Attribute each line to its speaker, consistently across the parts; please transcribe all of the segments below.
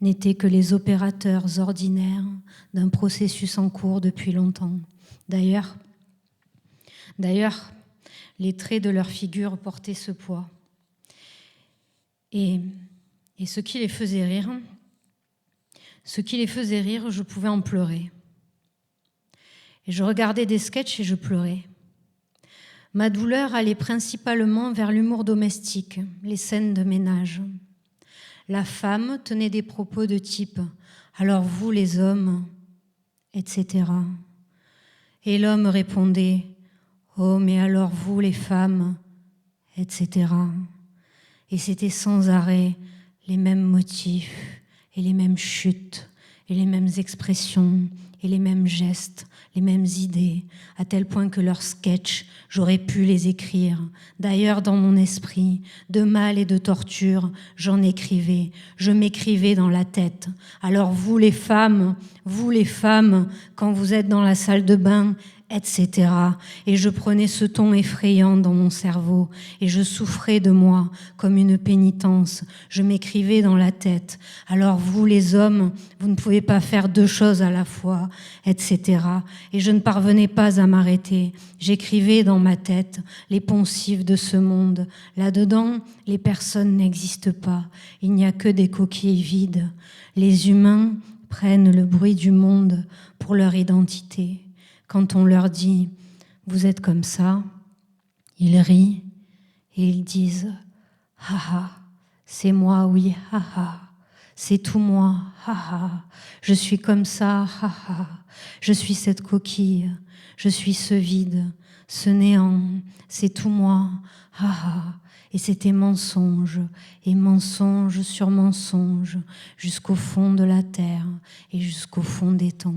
Speaker 1: n'étaient que les opérateurs ordinaires d'un processus en cours depuis longtemps. D'ailleurs, les traits de leur figure portaient ce poids. Et ce qui les faisait rire, je pouvais en pleurer. Et je regardais des sketchs et je pleurais. Ma douleur allait principalement vers l'humour domestique, les scènes de ménage. La femme tenait des propos de type « alors vous les hommes », etc. Et l'homme répondait « oh mais alors vous les femmes », etc. Et c'était sans arrêt les mêmes motifs et les mêmes chutes et les mêmes expressions et les mêmes gestes, les mêmes idées, à tel point que leurs sketchs, j'aurais pu les écrire. D'ailleurs, dans mon esprit, de mal et de torture, j'en écrivais, je m'écrivais dans la tête. Alors vous les femmes, quand vous êtes dans la salle de bain, etc. Et je prenais ce ton effrayant dans mon cerveau et je souffrais de moi comme une pénitence. Je m'écrivais dans la tête. Alors vous les hommes, vous ne pouvez pas faire deux choses à la fois, etc. Et je ne parvenais pas à m'arrêter. J'écrivais dans ma tête les poncifs de ce monde. Là-dedans, les personnes n'existent pas. Il n'y a que des coquilles vides. Les humains prennent le bruit du monde pour leur identité. Quand on leur dit « vous êtes comme ça », ils rient et ils disent « haha, c'est moi, oui, haha, c'est tout moi, haha, je suis comme ça, haha, je suis cette coquille, je suis ce vide, ce néant, c'est tout moi, haha ». Et c'était mensonge, et mensonge sur mensonge, jusqu'au fond de la terre et jusqu'au fond des temps.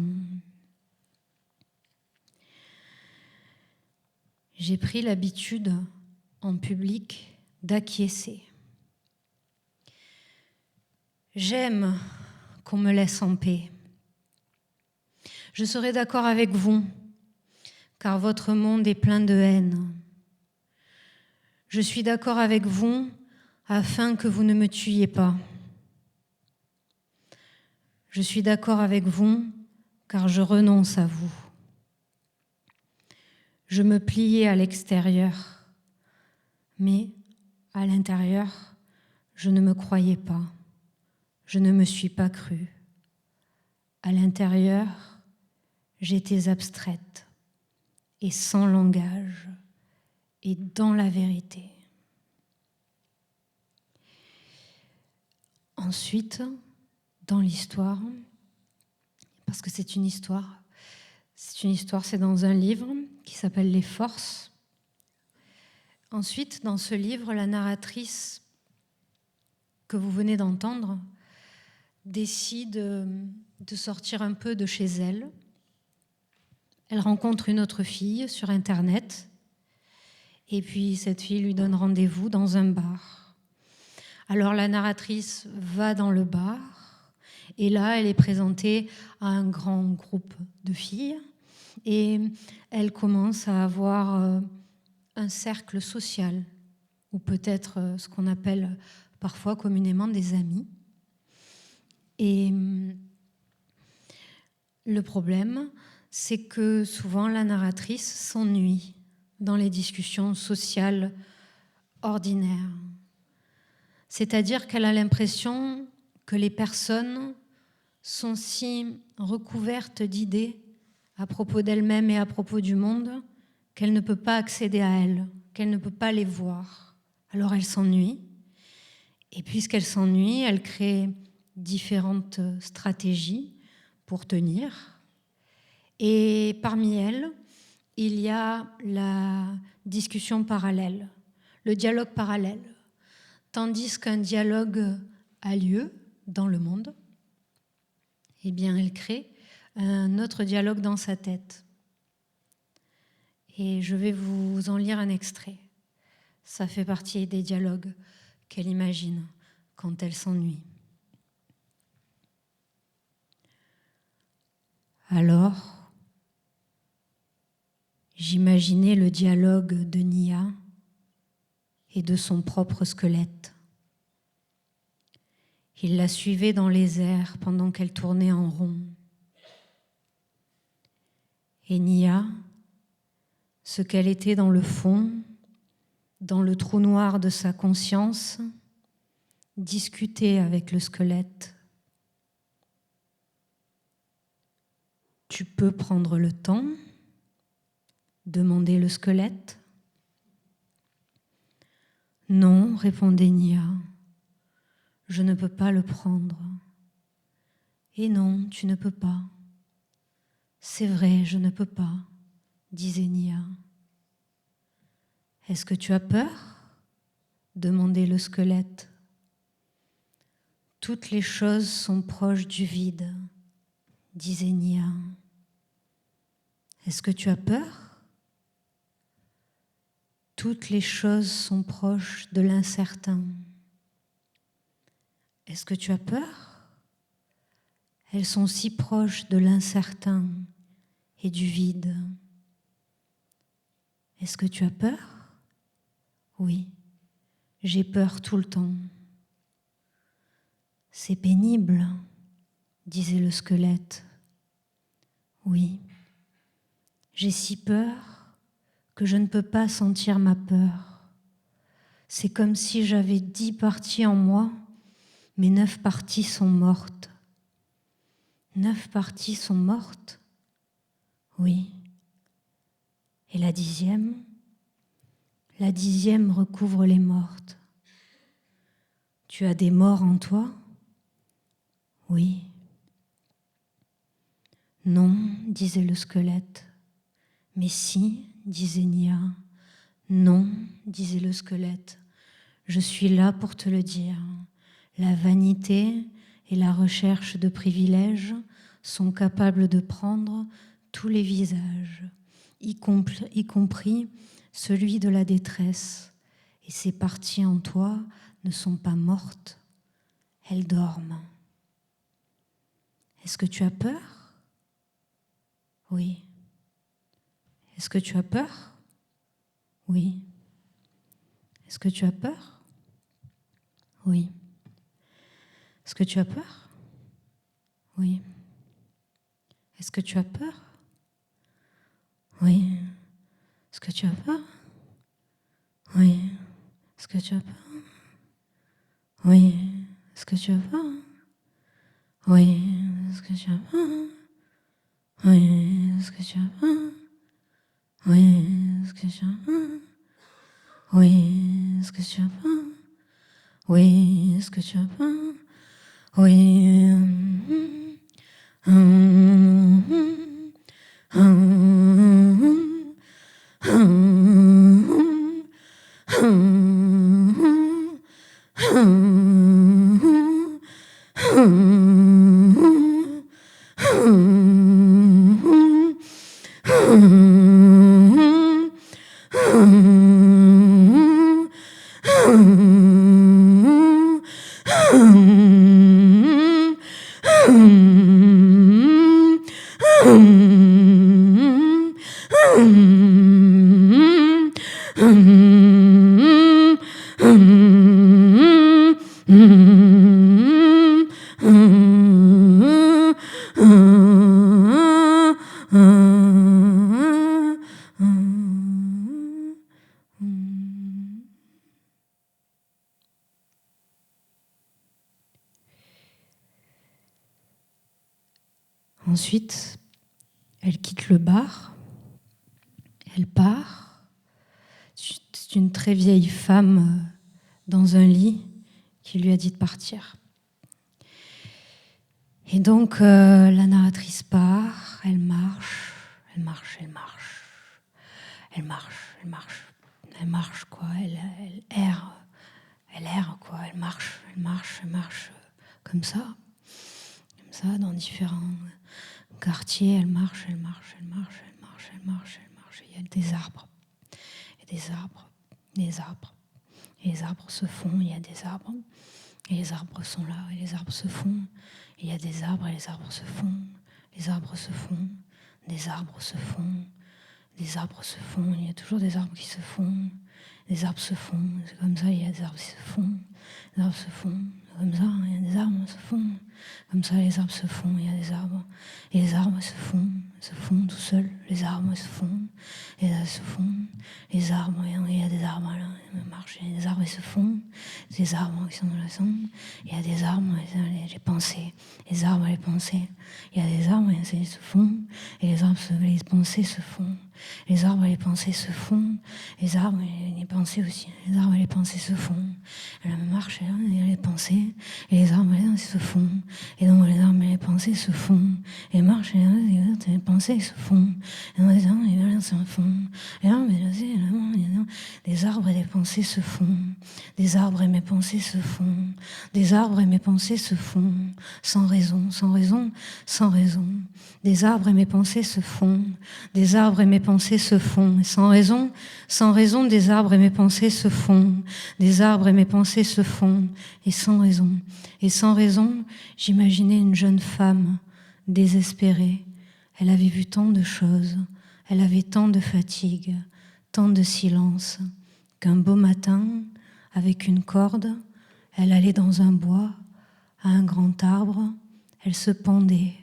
Speaker 1: J'ai pris l'habitude, en public, d'acquiescer. J'aime qu'on me laisse en paix. Je serai d'accord avec vous, car votre monde est plein de haine. Je suis d'accord avec vous afin que vous ne me tuiez pas. Je suis d'accord avec vous, car je renonce à vous. Je me pliais à l'extérieur, mais à l'intérieur, je ne me croyais pas. Je ne me suis pas crue. À l'intérieur, j'étais abstraite et sans langage et dans la vérité. Ensuite, dans l'histoire, parce que c'est une histoire, c'est dans un livre qui s'appelle « Les forces ». Ensuite, dans ce livre, la narratrice que vous venez d'entendre décide de sortir un peu de chez elle. Elle rencontre une autre fille sur Internet et puis cette fille lui donne rendez-vous dans un bar. Alors la narratrice va dans le bar et là, elle est présentée à un grand groupe de filles et elle commence à avoir un cercle social ou peut-être ce qu'on appelle parfois communément des amis. Et le problème, c'est que souvent la narratrice s'ennuie dans les discussions sociales ordinaires. C'est-à-dire qu'elle a l'impression que les personnes sont si recouvertes d'idées à propos d'elles-mêmes et à propos du monde qu'elle ne peut pas accéder à elles, qu'elle ne peut pas les voir. Alors elle s'ennuie. Et puisqu'elle s'ennuie, elle crée différentes stratégies pour tenir. Et parmi elles, il y a la discussion parallèle, le dialogue parallèle. Tandis qu'un dialogue a lieu dans le monde, eh bien, elle crée un autre dialogue dans sa tête. Et je vais vous en lire un extrait. Ça fait partie des dialogues qu'elle imagine quand elle s'ennuie. Alors, j'imaginais le dialogue de Nia et de son propre squelette. Il la suivait dans les airs pendant qu'elle tournait en rond. Et Nia, ce qu'elle était dans le fond, dans le trou noir de sa conscience, discutait avec le squelette. « Tu peux prendre le temps ?» demandait le squelette. « Non, répondait Nia, je ne peux pas le prendre. »« Et non, tu ne peux pas. »« C'est vrai, je ne peux pas, » disait Nia. « Est-ce que tu as peur ?» demandait le squelette. « Toutes les choses sont proches du vide, » disait Nia. « Est-ce que tu as peur ? Toutes les choses sont proches de l'incertain. Est-ce que tu as peur ? Elles sont si proches de l'incertain et du vide. Est-ce que tu as peur ? Oui, j'ai peur tout le temps. C'est pénible, disait le squelette. Oui, j'ai si peur que je ne peux pas sentir ma peur. C'est comme si j'avais 10 parties en moi, mais 9 parties sont mortes. 9 parties sont mortes ? Oui. Et la 10e ? La 10e recouvre les mortes. Tu as des morts en toi ? Oui. Non, disait le squelette. Mais si, disait Nia. Non, disait le squelette. Je suis là pour te le dire. La vanité et la recherche de privilèges sont capables de prendre tous les visages, y compris celui de la détresse. Et ces parties en toi ne sont pas mortes, elles dorment. Est-ce que tu as peur ? Oui. Est-ce que tu as peur ? Oui. Est-ce que tu as peur ? Oui. Est-ce que tu as peur ? Oui. Est-ce que tu as peur ? Oui. Est-ce que tu as peur ? Oui. Est-ce que tu as peur ? Oui. Est-ce que tu as peur ? Oui. Est-ce que tu as peur ? Oui. Est-ce que tu as peur ? Oui. Est-ce que tu as peur ? Oui. Est-ce que tu as peur ? Oui. Est-ce que tu as peur ? Oui. Ensuite, elle quitte le bar, elle part. C'est une très vieille femme dans un lit qui lui a dit de partir. Et donc, la narratrice part, elle marche, elle marche, elle marche, elle marche, elle marche, elle marche, quoi, elle erre, quoi, elle marche, comme ça, dans différents quartiers, elle marche, elle marche, elle marche, elle marche, elle marche, elle marche. Il y a des arbres, et des arbres, des arbres, et les arbres se font, il y a des arbres, et les arbres sont là, et les arbres se font. Il y a des arbres et les arbres se font, les arbres se font, des arbres se font, des arbres se font, il y a toujours des arbres qui se font, des arbres se font, c'est comme ça, il y a des arbres qui se font, des arbres se font, comme ça, il y a des arbres se font, comme ça les arbres se font, il y a des arbres, et les arbres se font tout seuls, les arbres se font, et là se font, les arbres, il y a des arbres là, ils marchent, il y a des arbres ils se font, des arbres qui sont dans la sonde, il y a des arbres, les pensées, les arbres les pensées, il y a des arbres, ils se font, et les arbres, les pensées se font. Les arbres et les pensées se font, les arbres et les pensées aussi, les arbres et les pensées se font. Elle marche, et les pensées, et les arbres et les se font. Et donc les arbres et les pensées se font, et marchent, et les pensées se font. Et donc les arbres et les se font. Les arbres et les pensées se font. Des arbres et mes pensées se font. Des arbres et mes pensées se font. Sans raison, sans raison, sans raison. Des arbres et mes pensées se font. Des arbres et mes pensées se font. Et sans raison, des arbres et mes pensées se font. Des arbres et mes pensées se font. Et sans raison, j'imaginais une jeune femme désespérée. Elle avait vu tant de choses. Elle avait tant de fatigue, tant de silence, qu'un beau matin, avec une corde, elle allait dans un bois, à un grand arbre, elle se pendait.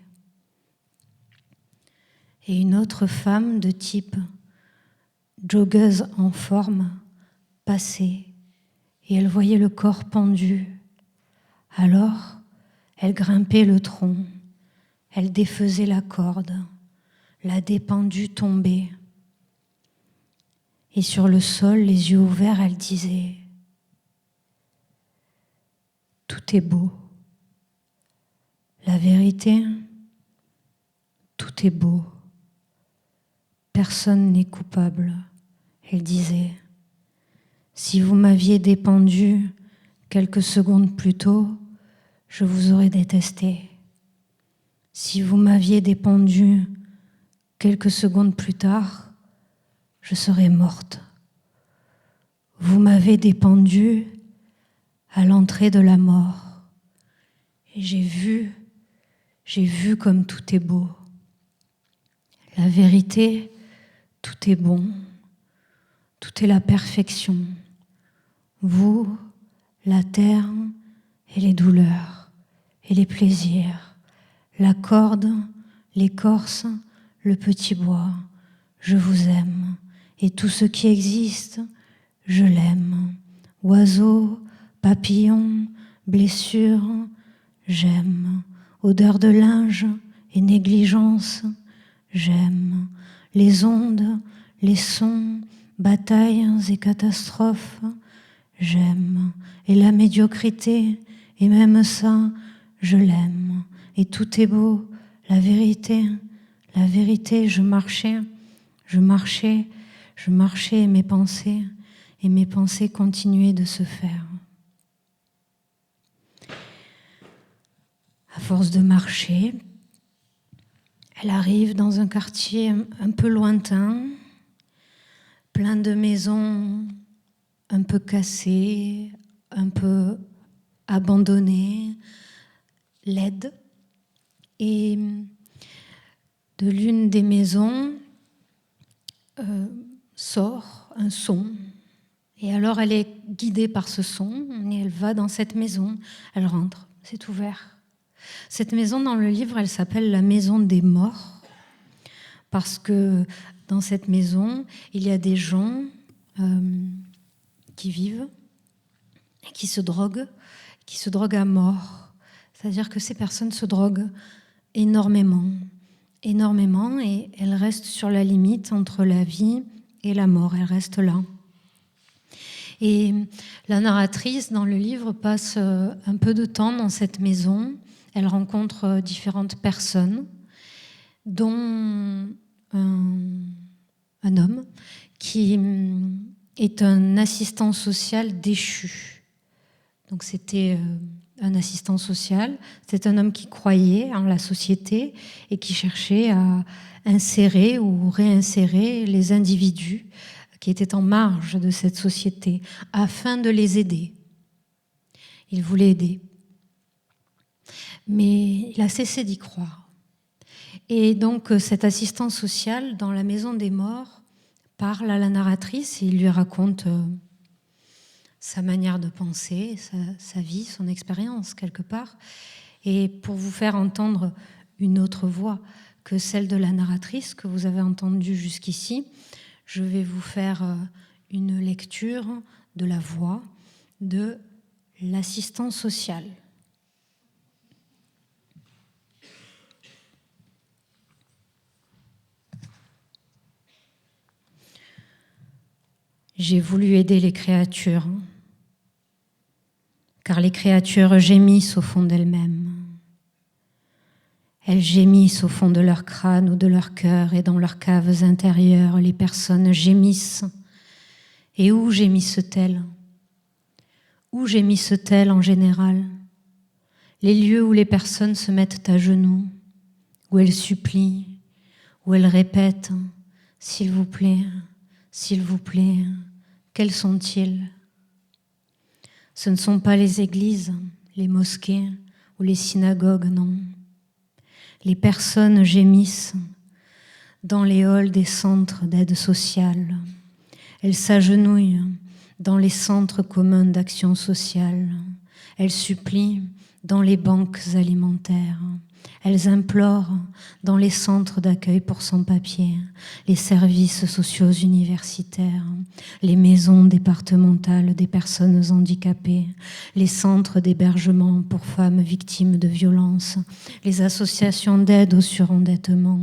Speaker 1: Et une autre femme de type joggeuse en forme passait, et elle voyait le corps pendu. Alors, elle grimpait le tronc, elle défaisait la corde, la dépendue tombait. Et sur le sol, les yeux ouverts, elle disait « Tout est beau. La vérité, tout est beau. Personne n'est coupable. » Elle disait « Si vous m'aviez dépendu quelques secondes plus tôt, je vous aurais détesté. Si vous m'aviez dépendu quelques secondes plus tard, je serais morte. Vous m'avez dépendu à l'entrée de la mort. Et j'ai vu comme tout est beau. La vérité, tout est bon. Tout est la perfection. Vous, la terre et les douleurs et les plaisirs, la corde, l'écorce, le petit bois, je vous aime. Et tout ce qui existe, je l'aime. Oiseaux, papillons, blessures, j'aime. Odeur de linge et négligence, j'aime. Les ondes, les sons, batailles et catastrophes, j'aime. Et la médiocrité, et même ça, je l'aime. Et tout est beau, la vérité, je marchais, et mes pensées continuaient de se faire. À force de marcher, elle arrive dans un quartier un peu lointain, plein de maisons un peu cassées, un peu abandonnées, laides. Et de l'une des maisons sort un son. Et alors elle est guidée par ce son et elle va dans cette maison. Elle rentre, c'est ouvert. Cette maison, dans le livre, elle s'appelle la maison des morts parce que dans cette maison, il y a des gens qui vivent et qui se droguent à mort. C'est-à-dire que ces personnes se droguent énormément, et elles restent sur la limite entre la vie et la mort. Elles restent là. Et la narratrice, dans le livre, passe un peu de temps dans cette maison. Elle rencontre différentes personnes, dont un homme qui est un assistant social déchu. Donc c'était un assistant social, c'est un homme qui croyait en la société et qui cherchait à insérer ou réinsérer les individus qui étaient en marge de cette société afin de les aider. Il voulait aider. Mais il a cessé d'y croire. Et donc cet assistant social dans la maison des morts parle à la narratrice et il lui raconte sa manière de penser, sa vie, son expérience quelque part, et pour vous faire entendre une autre voix que celle de la narratrice que vous avez entendue jusqu'ici, je vais vous faire une lecture de la voix de l'assistant social. J'ai voulu aider les créatures, car les créatures gémissent au fond d'elles-mêmes. Elles gémissent au fond de leur crâne ou de leur cœur, et dans leurs caves intérieures, les personnes gémissent. Et où gémissent-elles ? Où gémissent-elles en général ? Les lieux où les personnes se mettent à genoux, où elles supplient, où elles répètent « S'il vous plaît, quels sont-ils » Ce ne sont pas les églises, les mosquées ou les synagogues, non. Les personnes gémissent dans les halls des centres d'aide sociale. Elles s'agenouillent dans les centres communs d'action sociale. Elles supplient dans les banques alimentaires. Elles implorent dans les centres d'accueil pour sans-papiers, les services sociaux universitaires, les maisons départementales des personnes handicapées, les centres d'hébergement pour femmes victimes de violences, les associations d'aide au surendettement,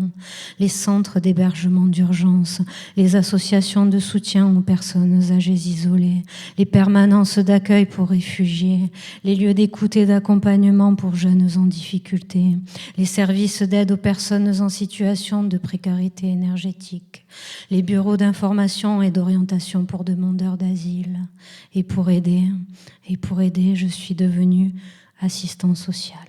Speaker 1: les centres d'hébergement d'urgence, les associations de soutien aux personnes âgées isolées, les permanences d'accueil pour réfugiés, les lieux d'écoute et d'accompagnement pour jeunes en difficulté, les services d'aide aux personnes en situation de précarité énergétique, les bureaux d'information et d'orientation pour demandeurs d'asile. Et pour aider, je suis devenue assistante sociale.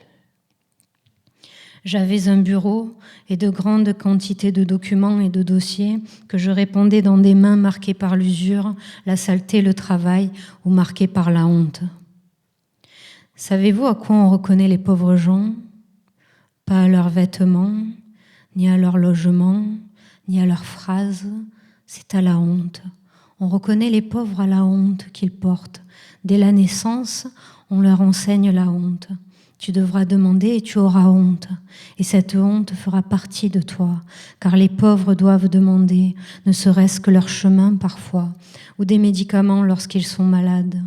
Speaker 1: J'avais un bureau et de grandes quantités de documents et de dossiers que je répondais dans des mains marquées par l'usure, la saleté, le travail ou marquées par la honte. Savez-vous à quoi on reconnaît les pauvres gens ? Pas à leurs vêtements, ni à leur logement, ni à leurs phrases, c'est à la honte. On reconnaît les pauvres à la honte qu'ils portent. Dès la naissance, on leur enseigne la honte. Tu devras demander et tu auras honte. Et cette honte fera partie de toi, car les pauvres doivent demander, ne serait-ce que leur chemin parfois, ou des médicaments lorsqu'ils sont malades.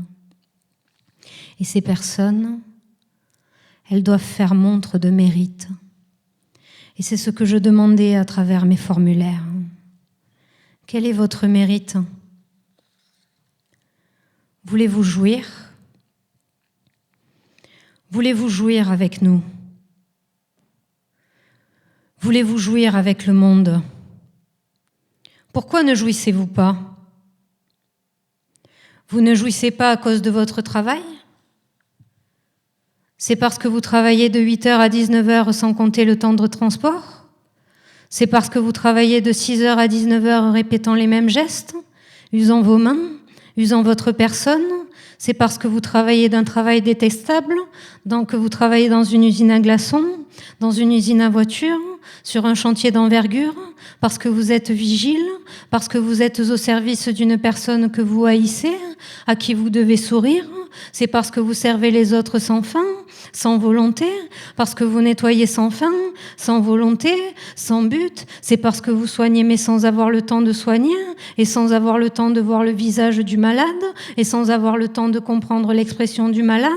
Speaker 1: Et ces personnes, elles doivent faire montre de mérite. Et c'est ce que je demandais à travers mes formulaires. Quel est votre mérite ? Voulez-vous jouir ? Voulez-vous jouir avec nous ? Voulez-vous jouir avec le monde ? Pourquoi ne jouissez-vous pas ? Vous ne jouissez pas à cause de votre travail ? C'est parce que vous travaillez de 8h à 19h sans compter le temps de transport ? C'est parce que vous travaillez de 6h à 19h répétant les mêmes gestes, usant vos mains, usant votre personne ? C'est parce que vous travaillez d'un travail détestable, que vous travaillez dans une usine à glaçons, dans une usine à voitures, sur un chantier d'envergure, parce que vous êtes vigile, parce que vous êtes au service d'une personne que vous haïssez, à qui vous devez sourire. C'est parce que vous servez les autres sans faim, sans volonté, parce que vous nettoyez sans faim, sans volonté, sans but. C'est parce que vous soignez mais sans avoir le temps de soigner, et sans avoir le temps de voir le visage du malade, et sans avoir le temps de comprendre l'expression du malade,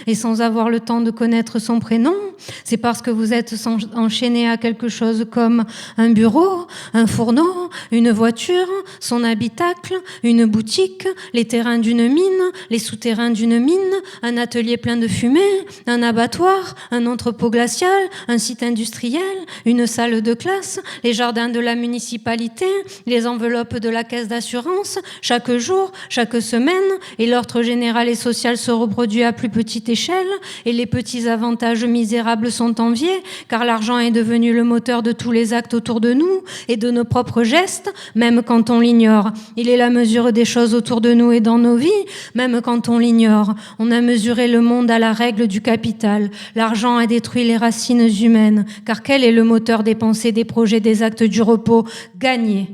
Speaker 1: et sans avoir le temps de connaître son prénom. C'est parce que vous êtes enchaîné à quelque chose comme un bureau, un fourneau, une voiture, son habitacle, une boutique, les terrains d'une mine, les souterrains d'une mine, un atelier plein de fumée, un abattoir, un entrepôt glacial, un site industriel, une salle de classe, les jardins de la municipalité, les enveloppes de la caisse d'assurance, chaque jour, chaque semaine, et l'ordre général et social se reproduit à plus petite échelle, et les petits avantages misérables sont enviés, car l'argent est devenu le moteur de tous les actes autour de nous et de nos propres gestes, même quand on l'ignore. Il est la mesure des choses autour de nous et dans nos vies, même quand on l'ignore. On a mesuré le monde à la règle du capital. L'argent a détruit les racines humaines, car quel est le moteur des pensées, des projets, des actes, du repos ? Gagner.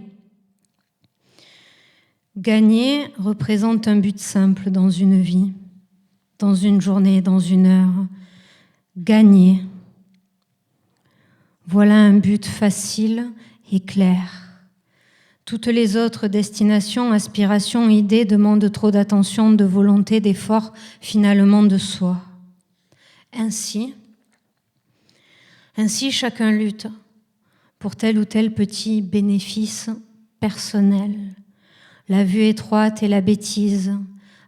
Speaker 1: Gagner représente un but simple dans une vie, dans une journée, dans une heure. Gagner. Voilà un but facile et clair. Toutes les autres destinations, aspirations, idées demandent trop d'attention, de volonté, d'effort, finalement de soi. Ainsi, chacun lutte pour tel ou tel petit bénéfice personnel. La vue étroite et la bêtise,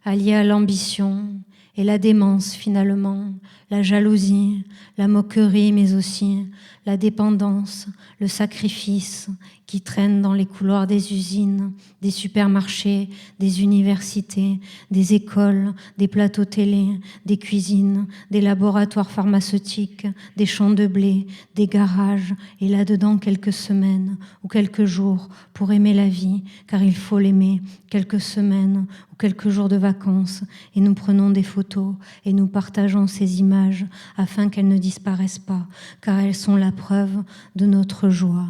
Speaker 1: alliées à l'ambition et la démence finalement, la jalousie, la moquerie, mais aussi la dépendance, le sacrifice qui traîne dans les couloirs des usines, des supermarchés, des universités, des écoles, des plateaux télé, des cuisines, des laboratoires pharmaceutiques, des champs de blé, des garages, et là-dedans quelques semaines ou quelques jours pour aimer la vie, car il faut l'aimer, quelques semaines ou quelques jours de vacances, et nous prenons des photos et nous partageons ces images afin qu'elles ne disparaissent pas, car elles sont la preuve de notre joie.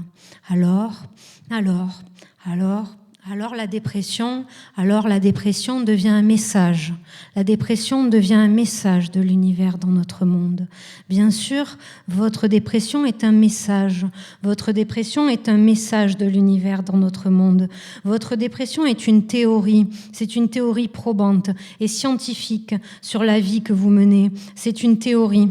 Speaker 1: Alors la dépression devient un message. La dépression devient un message de l'univers dans notre monde. Bien sûr, votre dépression est un message. Votre dépression est un message de l'univers dans notre monde. Votre dépression est une théorie. C'est une théorie probante et scientifique sur la vie que vous menez. C'est une théorie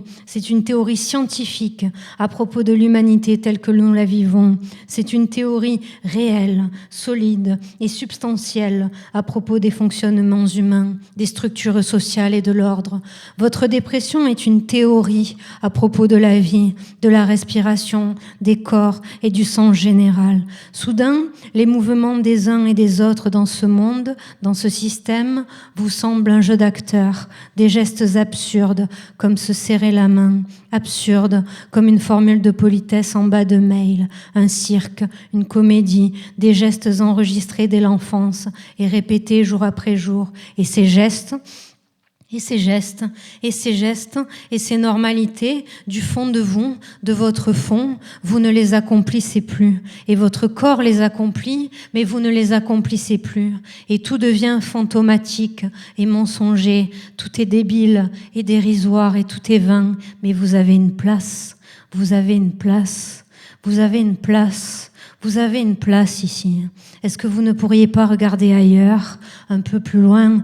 Speaker 1: scientifique à propos de l'humanité telle que nous la vivons. C'est une théorie réelle, solide et substantielle à propos des fonctionnements humains, des structures sociales et de l'ordre. Votre dépression est une théorie à propos de la vie, de la respiration, des corps et du sens général. Soudain, les mouvements des uns et des autres dans ce monde, dans ce système, vous semblent un jeu d'acteurs, des gestes absurdes, comme se serrer la main, absurdes, comme une formule de politesse en bas de mail, un cirque, une comédie, des gestes enregistrés dès l'enfance et répétés jour après jour. Et ces gestes, et ces normalités du fond de vous, de votre fond, vous ne les accomplissez plus. Et votre corps les accomplit, mais vous ne les accomplissez plus. Et tout devient fantomatique et mensonger. Tout est débile et dérisoire et tout est vain. Mais vous avez une place. Vous avez une place. Vous avez une place. Vous avez une place ici. Est-ce que vous ne pourriez pas regarder ailleurs, un peu plus loin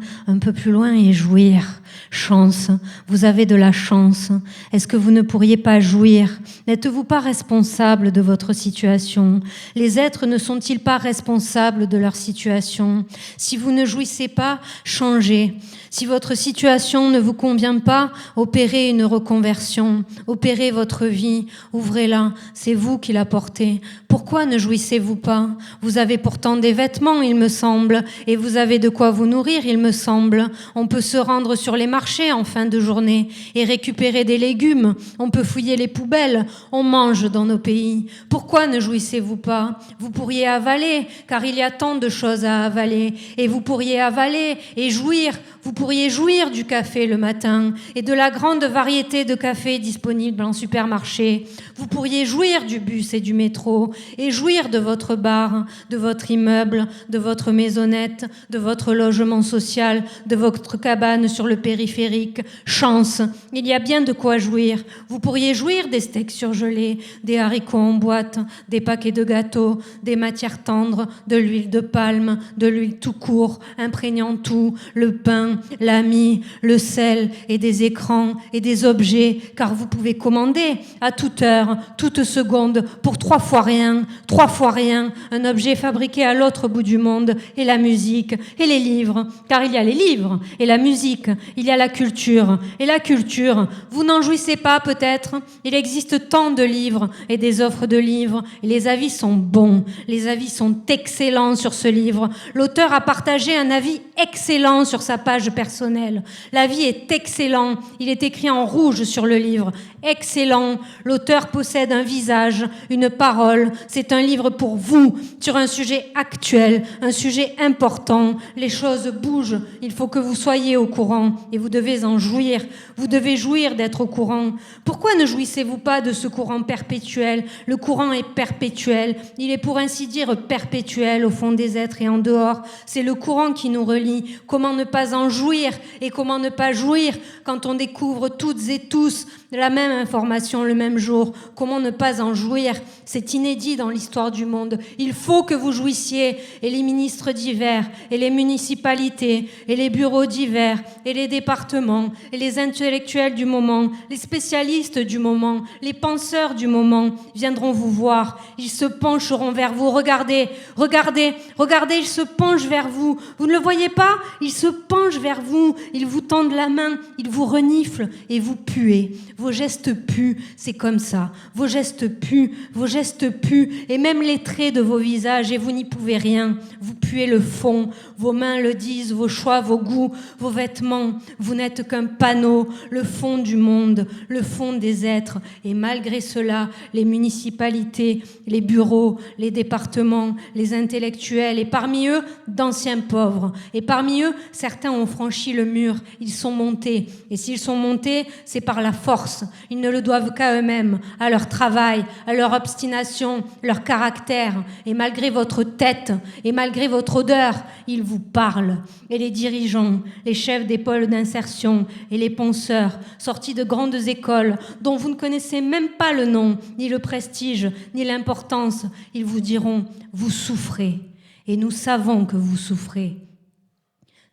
Speaker 1: et jouir? Chance, vous avez de la chance. Est-ce que vous ne pourriez pas jouir? N'êtes-vous pas responsable de votre situation? Les êtres ne sont-ils pas responsables de leur situation? Si vous ne jouissez pas, changez. Si votre situation ne vous convient pas, opérez une reconversion, opérez votre vie, ouvrez-la, c'est vous qui la portez. Pourquoi ne jouissez-vous pas? Vous avez pourtant des vêtements, il me semble, et vous avez de quoi vous nourrir, il me semble. On peut se rendre sur les marchés en fin de journée et récupérer des légumes. On peut fouiller les poubelles, on mange dans nos pays. Pourquoi ne jouissez-vous pas? Vous pourriez avaler, car il y a tant de choses à avaler, et vous pourriez avaler et jouir. Vous pourriez jouir du café le matin et de la grande variété de cafés disponibles en supermarché. Vous pourriez jouir du bus et du métro et jouir de votre bar, de votre immeuble, de votre maisonnette, de votre logement social, de votre cabane sur le périphérique. Chance, il y a bien de quoi jouir. Vous pourriez jouir des steaks surgelés, des haricots en boîte, des paquets de gâteaux, des matières tendres, de l'huile de palme, de l'huile tout court, imprégnant tout, le pain, la mie, le sel et des écrans et des objets, car vous pouvez commander à toute heure, toute seconde, pour 3 fois rien, un objet fabriqué à l'autre bout du monde, et la musique, et les livres, car il y a les livres, et la musique, il y a la culture, et la culture, vous n'en jouissez pas peut-être, il existe tant de livres et des offres de livres, et les avis sont bons, les avis sont excellents sur ce livre, l'auteur a partagé un avis excellent sur sa page personnelle. L'avis est excellent. Il est écrit en rouge sur le livre. Excellent. L'auteur possède un visage, une parole. C'est un un livre pour vous sur un sujet actuel, un sujet important. Les choses bougent, il faut que vous soyez au courant et vous devez en jouir. Vous devez jouir d'être au courant. Pourquoi ne jouissez-vous pas de ce courant perpétuel? Le courant est perpétuel, il est pour ainsi dire perpétuel au fond des êtres et en dehors. C'est le courant qui nous relie. Comment ne pas en jouir et comment ne pas jouir quand on découvre toutes et tous la même information le même jour? Comment ne pas en jouir? C'est inédit dans l'histoire du monde. Il faut que vous jouissiez, et les ministres divers, et les municipalités, et les bureaux divers, et les départements, et les intellectuels du moment, les spécialistes du moment, les penseurs du moment viendront vous voir. Ils se pencheront vers vous. Regardez, regardez, regardez, ils se penchent vers vous. Vous ne le voyez pas? Ils se penchent vers vous. Ils vous tendent la main, ils vous reniflent et vous puez. Vos gestes puent, c'est comme ça. Vos gestes puent, vos gestes puent, et même les traits de vos visages, et vous n'y pouvez rien. Vous puez le fond, vos mains le disent, vos choix, vos goûts, vos vêtements. Vous n'êtes qu'un panneau, le fond du monde, le fond des êtres. Et malgré cela, les municipalités, les bureaux, les départements, les intellectuels, et parmi eux, d'anciens pauvres. Et parmi eux, certains ont franchi le mur, ils sont montés. Et s'ils sont montés, c'est par la force. Ils ne le doivent qu'à eux-mêmes, à leur travail, à leur obstination, leur caractère. Et malgré votre tête, et malgré votre odeur, ils vous parlent. Et les dirigeants, les chefs des pôles d'insertion et les penseurs, sortis de grandes écoles, dont vous ne connaissez même pas le nom, ni le prestige, ni l'importance, ils vous diront « vous souffrez ». Et nous savons que vous souffrez.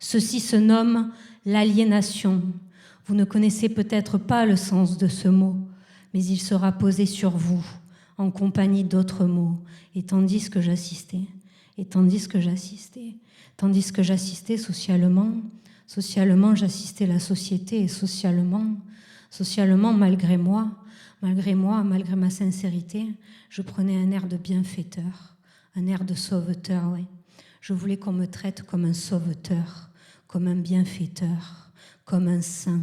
Speaker 1: Ceci se nomme l'aliénation. Vous ne connaissez peut-être pas le sens de ce mot, mais il sera posé sur vous, en compagnie d'autres mots. Et tandis que j'assistais socialement, j'assistais la société, et socialement, malgré ma sincérité, je prenais un air de bienfaiteur, un air de sauveteur, oui. Je voulais qu'on me traite comme un sauveteur, comme un bienfaiteur, comme un saint,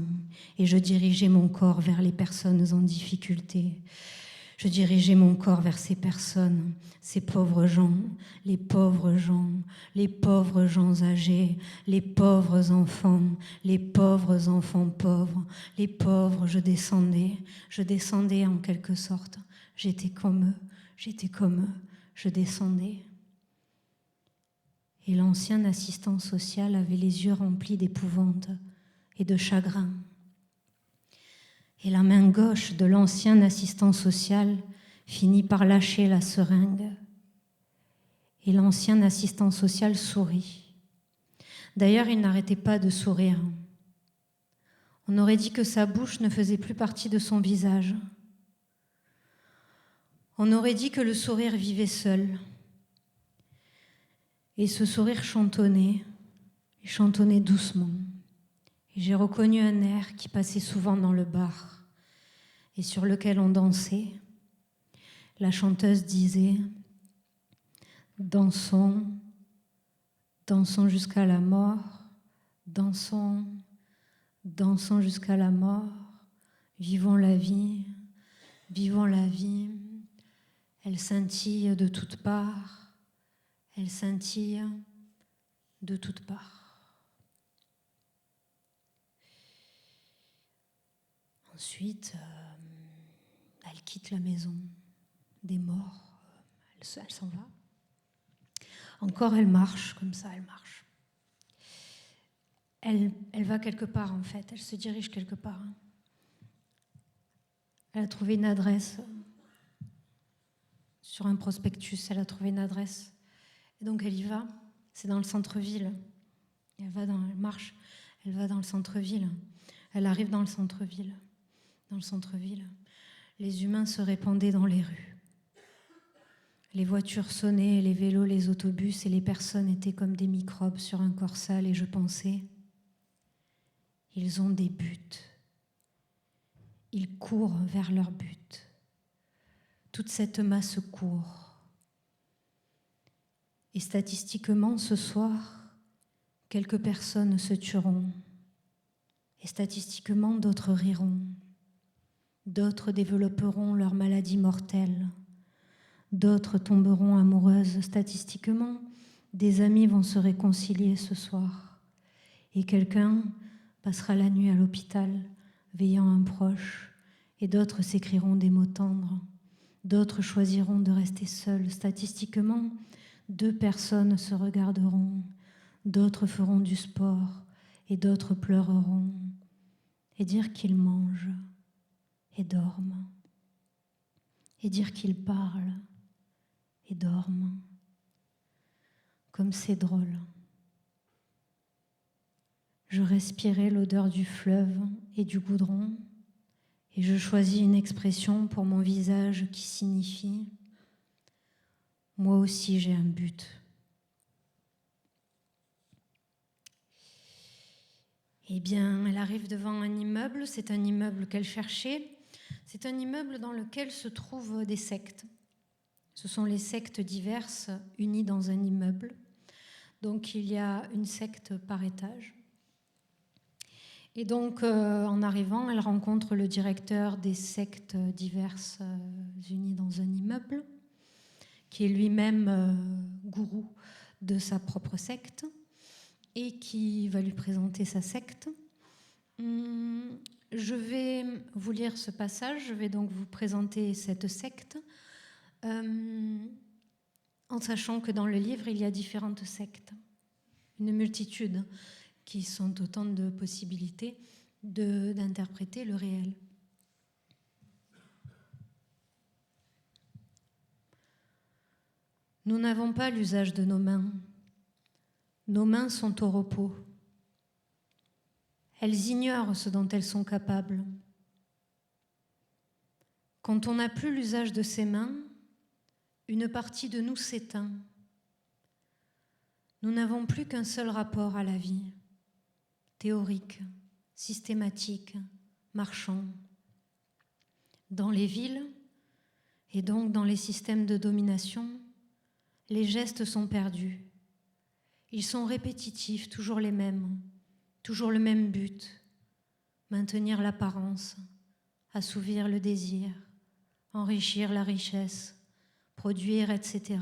Speaker 1: et je dirigeais mon corps vers les personnes en difficulté. Je dirigeais mon corps vers ces personnes, ces pauvres gens, les pauvres gens, les pauvres gens âgés, les pauvres enfants pauvres, les pauvres, je descendais en quelque sorte. J'étais comme eux, je descendais. Et l'ancien assistant social avait les yeux remplis d'épouvante et de chagrin. Et la main gauche de l'ancien assistant social finit par lâcher la seringue. Et l'ancien assistant social sourit. D'ailleurs, il n'arrêtait pas de sourire. On aurait dit que sa bouche ne faisait plus partie de son visage. On aurait dit que le sourire vivait seul. Et ce sourire chantonnait, et chantonnait doucement. Et j'ai reconnu un air qui passait souvent dans le bar et sur lequel on dansait. La chanteuse disait « Dansons, dansons jusqu'à la mort, dansons, dansons jusqu'à la mort, vivons la vie, vivons la vie. Elle scintille de toutes parts, elle scintille de toutes parts. » Ensuite, elle quitte la maison des morts, elle s'en va. Encore, elle marche, comme ça, elle marche. Elle va quelque part, en fait, elle se dirige quelque part. Elle a trouvé une adresse sur un prospectus, elle a trouvé une adresse. Et donc, elle y va, c'est dans le centre-ville. Elle marche, elle va dans le centre-ville. Elle arrive dans le centre-ville. Dans le centre-ville, les humains se répandaient dans les rues. Les voitures sonnaient, les vélos, les autobus, et les personnes étaient comme des microbes sur un corps sale, et je pensais, ils ont des buts. Ils courent vers leur but. Toute cette masse court. Et statistiquement, ce soir, quelques personnes se tueront. Et statistiquement, d'autres riront. D'autres développeront leur maladie mortelle. D'autres tomberont amoureuses statistiquement. Des amis vont se réconcilier ce soir. Et quelqu'un passera la nuit à l'hôpital, veillant un proche. Et d'autres s'écriront des mots tendres. D'autres choisiront de rester seuls. Statistiquement, 2 personnes se regarderont. D'autres feront du sport. Et d'autres pleureront. Et dire qu'ils mangent et dorment. Et dire qu'ils parlent et dorment. Comme c'est drôle. Je respirais l'odeur du fleuve et du goudron, et je choisis une expression pour mon visage qui signifie « Moi aussi j'ai un but ». Eh bien, elle arrive devant un immeuble, c'est un immeuble qu'elle cherchait, c'est un immeuble dans lequel se trouvent des sectes. Ce sont les sectes diverses unies dans un immeuble. Donc il y a une secte par étage. Et donc en arrivant, elle rencontre le directeur des sectes diverses unies dans un immeuble, qui est lui-même gourou de sa propre secte et qui va lui présenter sa secte. Je vais vous lire ce passage, je vais donc vous présenter cette secte. En sachant que dans le livre, il y a différentes sectes, une multitude qui sont autant de possibilités d'interpréter le réel. Nous n'avons pas l'usage de nos mains. Nos mains sont au repos. Elles ignorent ce dont elles sont capables. Quand on n'a plus l'usage de ses mains, une partie de nous s'éteint. Nous n'avons plus qu'un seul rapport à la vie, théorique, systématique, marchand. Dans les villes, et donc dans les systèmes de domination, les gestes sont perdus. Ils sont répétitifs, toujours les mêmes, toujours le même but, maintenir l'apparence, assouvir le désir, enrichir la richesse, produire, etc.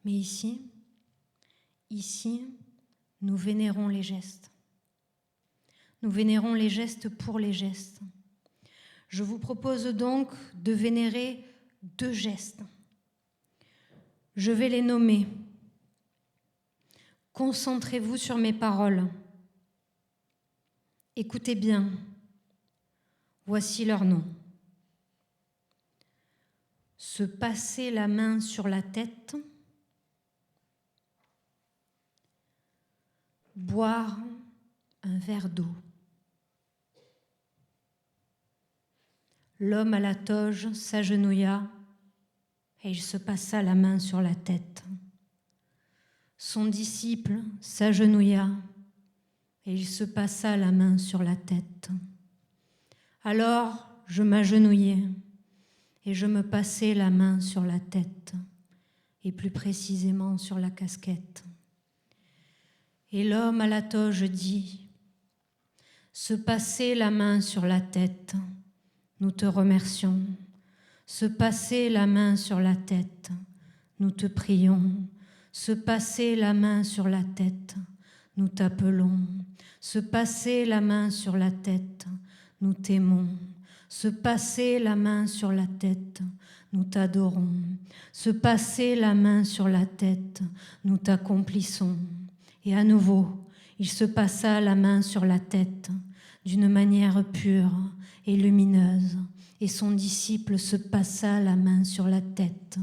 Speaker 1: Mais ici, nous vénérons les gestes. Nous vénérons les gestes pour les gestes. Je vous propose donc de vénérer 2 gestes. Je vais les nommer. Concentrez-vous sur mes paroles. Écoutez bien. Voici leurs noms. Se passer la main sur la tête, boire un verre d'eau. L'homme à la toge s'agenouilla et il se passa la main sur la tête. Son disciple s'agenouilla et il se passa la main sur la tête. Alors je m'agenouillai et je me passai la main sur la tête, et plus précisément sur la casquette. Et l'homme à la toge dit, « Se passer la main sur la tête, nous te remercions. Se passer la main sur la tête, nous te prions. Se passer la main sur la tête, nous t'appelons. Se passer la main sur la tête, nous t'aimons. Se passer la main sur la tête, nous t'adorons. Se passer la main sur la tête, nous t'accomplissons. » Et à nouveau, il se passa la main sur la tête d'une manière pure et lumineuse. Et son disciple se passa la main sur la tête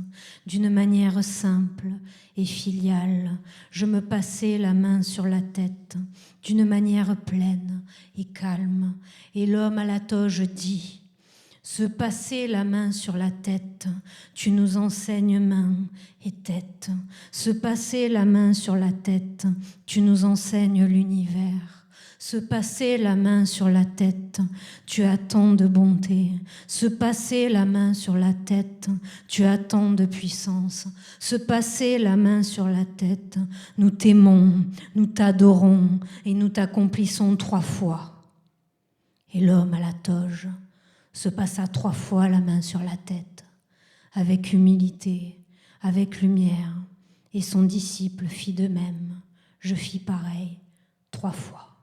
Speaker 1: d'une manière simple et filiale. Je me passai la main sur la tête d'une manière pleine et calme. Et l'homme à la toge dit, « Se passer la main sur la tête, tu nous enseignes main et tête. Se passer la main sur la tête, tu nous enseignes l'univers. Se passer la main sur la tête, tu as tant de bonté. Se passer la main sur la tête, tu as tant de puissance. Se passer la main sur la tête, nous t'aimons, nous t'adorons et nous t'accomplissons 3 fois. » Et l'homme à la toge se passa 3 fois la main sur la tête, avec humilité, avec lumière, et son disciple fit de même. Je fis pareil 3 fois.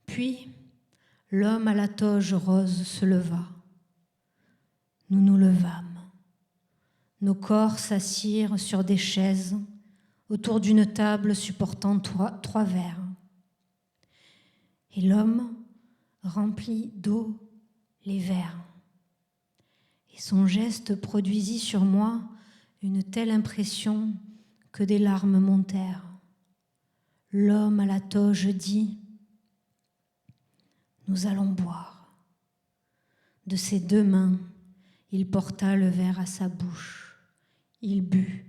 Speaker 1: Puis, l'homme à la toge rose se leva. Nous nous levâmes. Nos corps s'assirent sur des chaises autour d'une table supportant 3 verres. Et l'homme remplit d'eau les verres. Et son geste produisit sur moi une telle impression que des larmes montèrent. L'homme à la toge dit « Nous allons boire ». De ses 2 mains, il porta le verre à sa bouche. Il but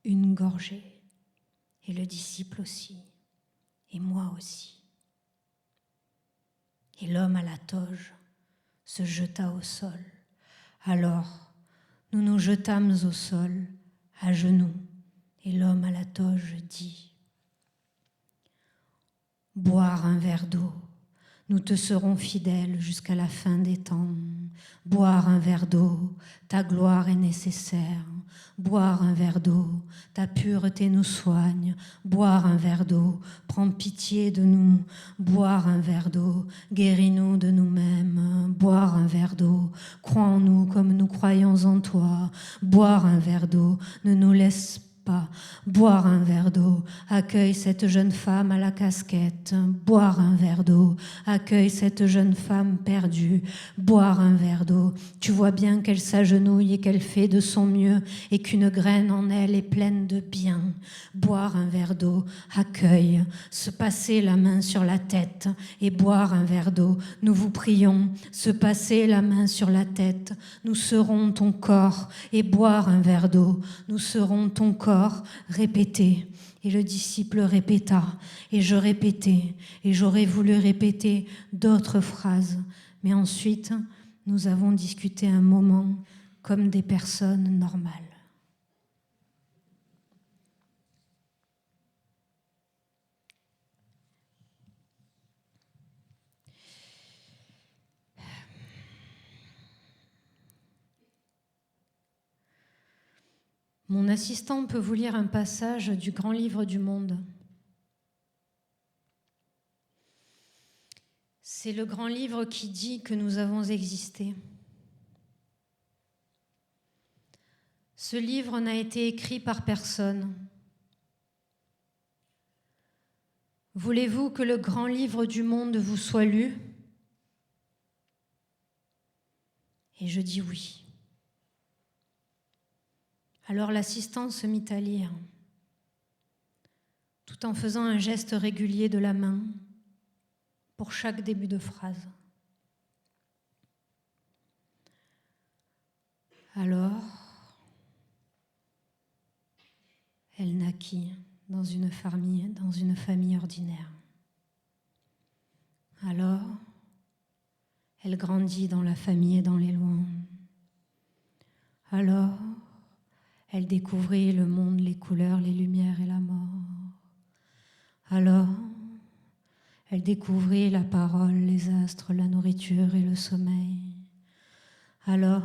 Speaker 1: une gorgée, et le disciple aussi, et moi aussi. Et l'homme à la toge se jeta au sol. Alors, nous nous jetâmes au sol, à genoux, et l'homme à la toge dit « Boire un verre d'eau, nous te serons fidèles jusqu'à la fin des temps. Boire un verre d'eau, ta gloire est nécessaire. Boire un verre d'eau, ta pureté nous soigne. Boire un verre d'eau, prends pitié de nous. Boire un verre d'eau, guéris-nous de nous-mêmes. Boire un verre d'eau, crois en nous comme nous croyons en toi. Boire un verre d'eau, ne nous laisse pas. Boire un verre d'eau, accueille cette jeune femme à la casquette. Boire un verre d'eau, accueille cette jeune femme perdue. Boire un verre d'eau, tu vois bien qu'elle s'agenouille et qu'elle fait de son mieux et qu'une graine en elle est pleine de bien. Boire un verre d'eau, accueille, se passer la main sur la tête et boire un verre d'eau. Nous vous prions, se passer la main sur la tête. Nous serons ton corps et boire un verre d'eau. Nous serons ton corps. Répétez. Et le disciple répéta, et je répétais, et j'aurais voulu répéter d'autres phrases. Mais ensuite, nous avons discuté un moment comme des personnes normales. Mon assistant peut vous lire un passage du Grand Livre du Monde. C'est le Grand Livre qui dit que nous avons existé. Ce livre n'a été écrit par personne. Voulez-vous que le Grand Livre du Monde vous soit lu ? Et je dis oui. Alors l'assistant se mit à lire, tout en faisant un geste régulier de la main pour chaque début de phrase. Alors, elle naquit dans une famille ordinaire. Alors, elle grandit dans la famille et dans les lois. Alors, elle découvrit le monde, les couleurs, les lumières et la mort. Alors, elle découvrit la parole, les astres, la nourriture et le sommeil. Alors,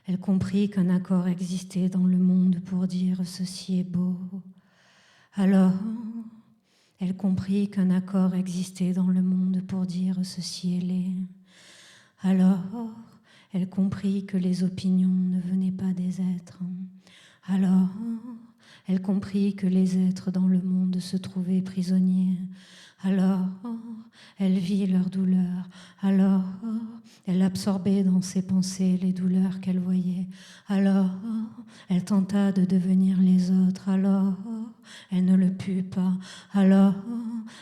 Speaker 1: elle comprit qu'un accord existait dans le monde pour dire « ceci est beau ». Alors, elle comprit qu'un accord existait dans le monde pour dire « ceci est laid ». Alors, elle comprit que les opinions ne venaient pas des êtres. Alors, elle comprit que les êtres dans le monde se trouvaient prisonniers. Alors, elle vit leur douleur. Alors, elle absorbait dans ses pensées les douleurs qu'elle voyait. Alors, elle tenta de devenir les autres. Alors, elle ne le put pas. Alors,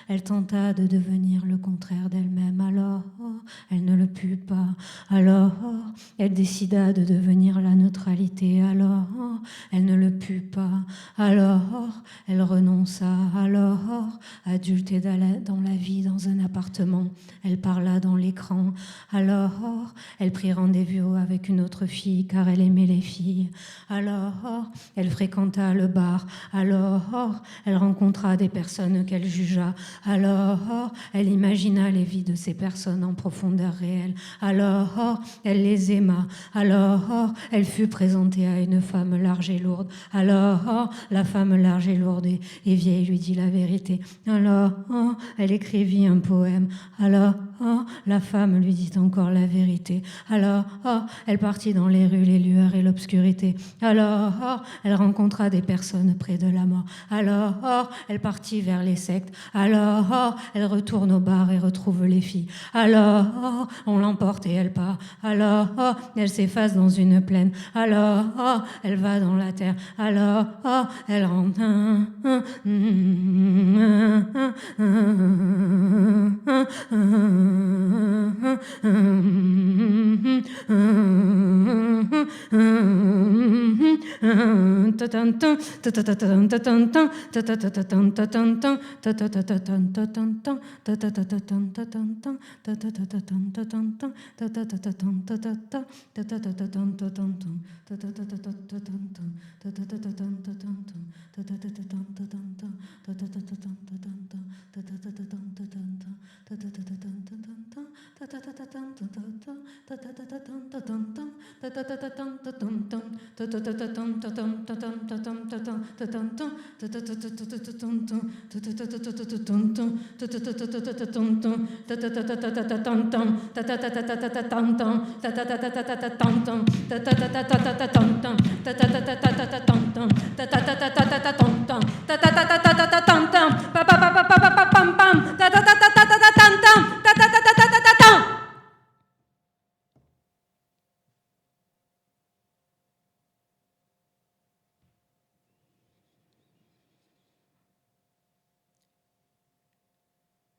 Speaker 1: elle tenta de devenir le contraire d'elle-même. Alors, elle ne le put pas. Alors, elle décida de devenir la neutralité. Alors, elle ne le put pas. Alors, elle renonça. Alors, adulte égale dans la vie, dans un appartement. Elle parla dans l'écran. Alors, elle prit rendez-vous avec une autre fille, car elle aimait les filles. Alors, elle fréquenta le bar. Alors, elle rencontra des personnes qu'elle jugea. Alors, elle imagina les vies de ces personnes en profondeur réelle. Alors, elle les aima. Alors, elle fut présentée à une femme large et lourde. Alors, la femme large et lourde et vieille lui dit la vérité. Alors, elle écrivit un poème. Alors, la femme lui dit encore la vérité. Alors, elle partit dans les rues, les lueurs et l'obscurité. Alors, elle rencontra des personnes près de la mort. Alors, elle partit vers les sectes. Alors, elle retourne au bar et retrouve les filles. Alors, on l'emporte et elle part. Alors, elle s'efface dans une plaine. Alors, elle va dans la terre. Alors, elle rentre.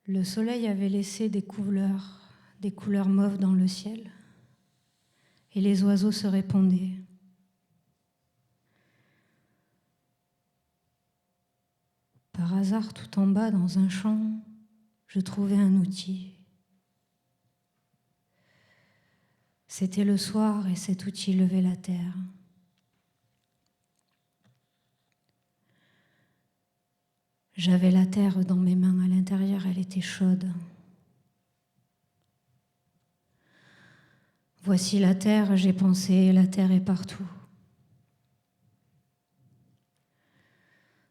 Speaker 1: Le soleil avait laissé des couleurs mauves dans le ciel, et les oiseaux se répondaient. Par hasard, tout en bas, dans un champ, je trouvais un outil. C'était le soir et cet outil levait la terre. J'avais la terre dans mes mains, à l'intérieur, elle était chaude. Voici la terre, j'ai pensé, la terre est partout.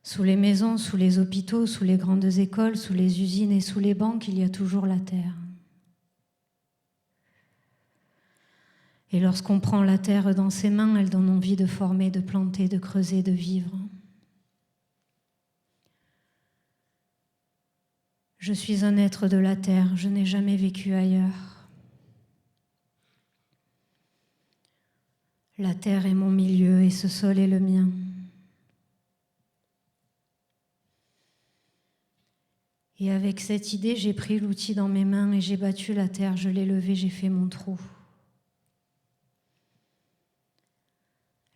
Speaker 1: Sous les maisons, sous les hôpitaux, sous les grandes écoles, sous les usines et sous les banques, il y a toujours la terre. Et lorsqu'on prend la terre dans ses mains, elle donne envie de former, de planter, de creuser, de vivre. Je suis un être de la terre, je n'ai jamais vécu ailleurs. La terre est mon milieu et ce sol est le mien. Et avec cette idée, j'ai pris l'outil dans mes mains et j'ai battu la terre, je l'ai levée, j'ai fait mon trou.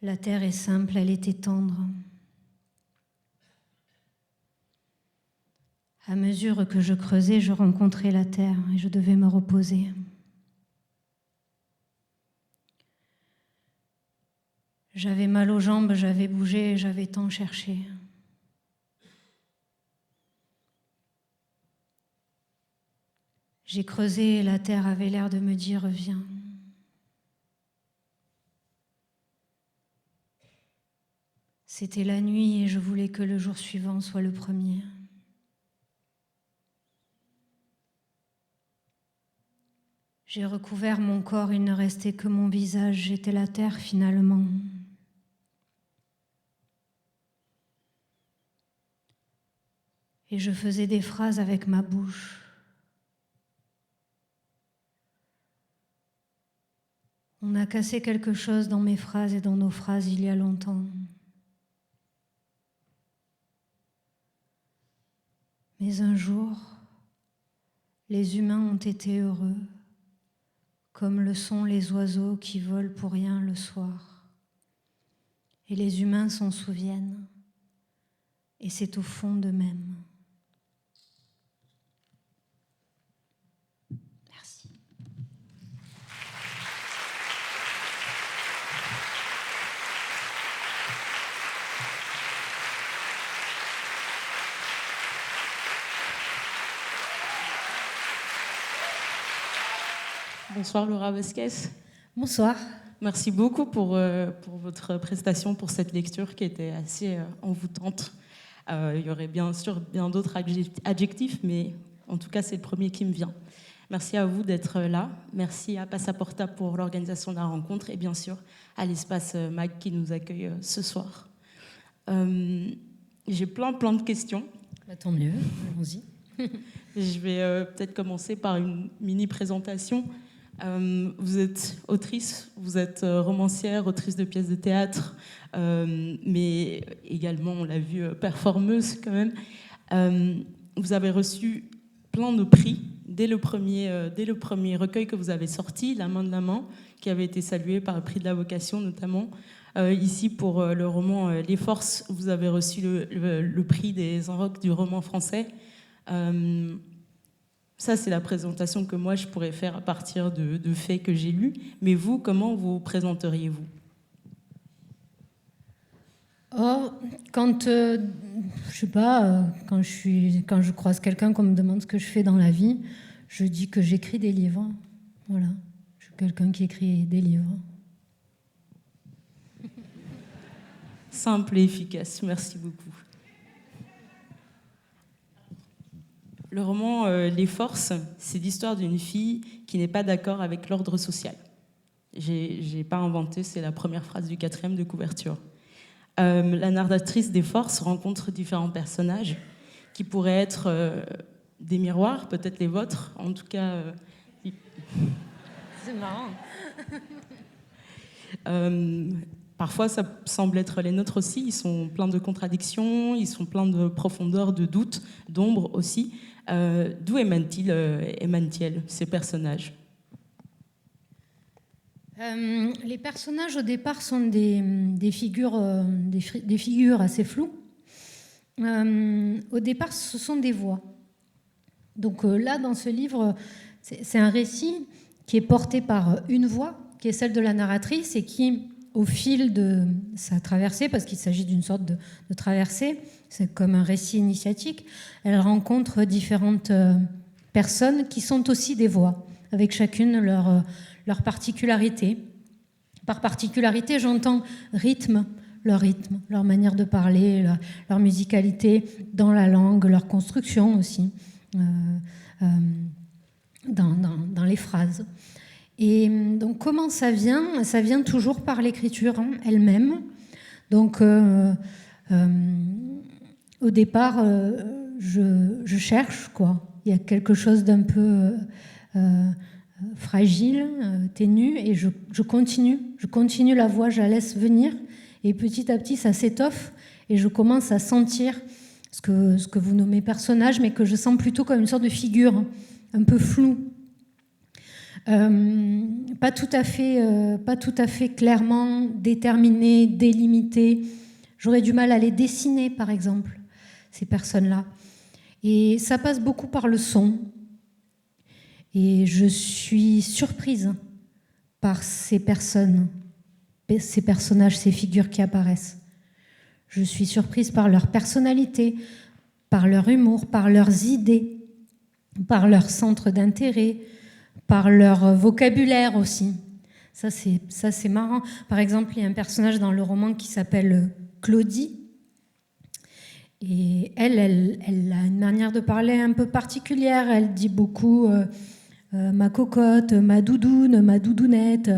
Speaker 1: La terre est simple, elle était tendre. À mesure que je creusais, je rencontrais la terre et je devais me reposer. J'avais mal aux jambes, j'avais bougé, j'avais tant cherché. J'ai creusé et la terre avait l'air de me dire « Viens ». C'était la nuit et je voulais que le jour suivant soit le premier. J'ai recouvert mon corps, il ne restait que mon visage, j'étais la terre finalement. Et je faisais des phrases avec ma bouche. On a cassé quelque chose dans mes phrases et dans nos phrases il y a longtemps. Mais un jour, les humains ont été heureux, comme le sont les oiseaux qui volent pour rien le soir. Et les humains s'en souviennent, et c'est au fond d'eux-mêmes.
Speaker 2: Bonsoir Laura Vasquez.
Speaker 1: Bonsoir.
Speaker 2: Merci beaucoup pour votre prestation, pour cette lecture qui était assez envoûtante. Il y aurait bien sûr bien d'autres adjectifs, mais en tout cas c'est le premier qui me vient. Merci à vous d'être là. Merci à Passaporta pour l'organisation de la rencontre et bien sûr à l'espace MAG qui nous accueille ce soir. J'ai plein de questions.
Speaker 1: Bah, tant mieux, allons-y.
Speaker 2: Je vais peut-être commencer par une mini présentation. Vous êtes autrice, vous êtes romancière, autrice de pièces de théâtre, mais également, on l'a vu, performeuse quand même. Vous avez reçu plein de prix dès le premier recueil que vous avez sorti, La main de la main, qui avait été salué par le prix de la vocation notamment. Ici, pour le roman Les Forces, vous avez reçu le prix des Inrocks du roman français. Ça, c'est la présentation que moi, je pourrais faire à partir de faits que j'ai lus. Mais vous, comment vous présenteriez-vous ?
Speaker 1: Quand, je sais pas, quand je croise quelqu'un qu'on me demande ce que je fais dans la vie, je dis que j'écris des livres. Voilà, je suis quelqu'un qui écrit des livres.
Speaker 2: Simple et efficace, merci beaucoup. Le roman Les Forces, c'est l'histoire d'une fille qui n'est pas d'accord avec l'ordre social. J'ai pas inventé, c'est la première phrase du 4e de couverture. La narratrice des Forces rencontre différents personnages qui pourraient être des miroirs, peut-être les vôtres, en tout cas...
Speaker 1: C'est marrant.
Speaker 2: Parfois, ça semble être les nôtres aussi. Ils sont pleins de contradictions, ils sont pleins de profondeur, de doutes, d'ombre aussi. D'où émanent-ils, ces personnages ?
Speaker 1: Les personnages, au départ, sont des figures assez floues. Au départ, ce sont des voix. Donc là, dans ce livre, c'est un récit qui est porté par une voix, qui est celle de la narratrice, et qui, au fil de sa traversée, parce qu'il s'agit d'une sorte de traversée, c'est comme un récit initiatique, elle rencontre différentes personnes qui sont aussi des voix, avec chacune leur particularité. Par particularité, j'entends rythme, leur manière de parler, leur musicalité dans la langue, leur construction aussi, dans les phrases. Et donc, comment ça vient ? Ça vient toujours par l'écriture elle-même. Donc, au départ, je cherche, quoi. Il y a quelque chose d'un peu fragile, ténu, et je continue la voix, je la laisse venir, et petit à petit, ça s'étoffe, et je commence à sentir ce que vous nommez personnage, mais que je sens plutôt comme une sorte de figure, un peu floue. Pas tout à fait clairement déterminé, délimité. J'aurais du mal à les dessiner, par exemple, ces personnes-là. Et ça passe beaucoup par le son. Et je suis surprise par ces personnes, ces personnages, ces figures qui apparaissent. Je suis surprise par leur personnalité, par leur humour, par leurs idées, par leur centre d'intérêt, par leur vocabulaire aussi. Ça, c'est marrant. Par exemple, il y a un personnage dans le roman qui s'appelle Claudie. Et elle a une manière de parler un peu particulière. Elle dit beaucoup ma cocotte, ma doudoune, ma doudounette.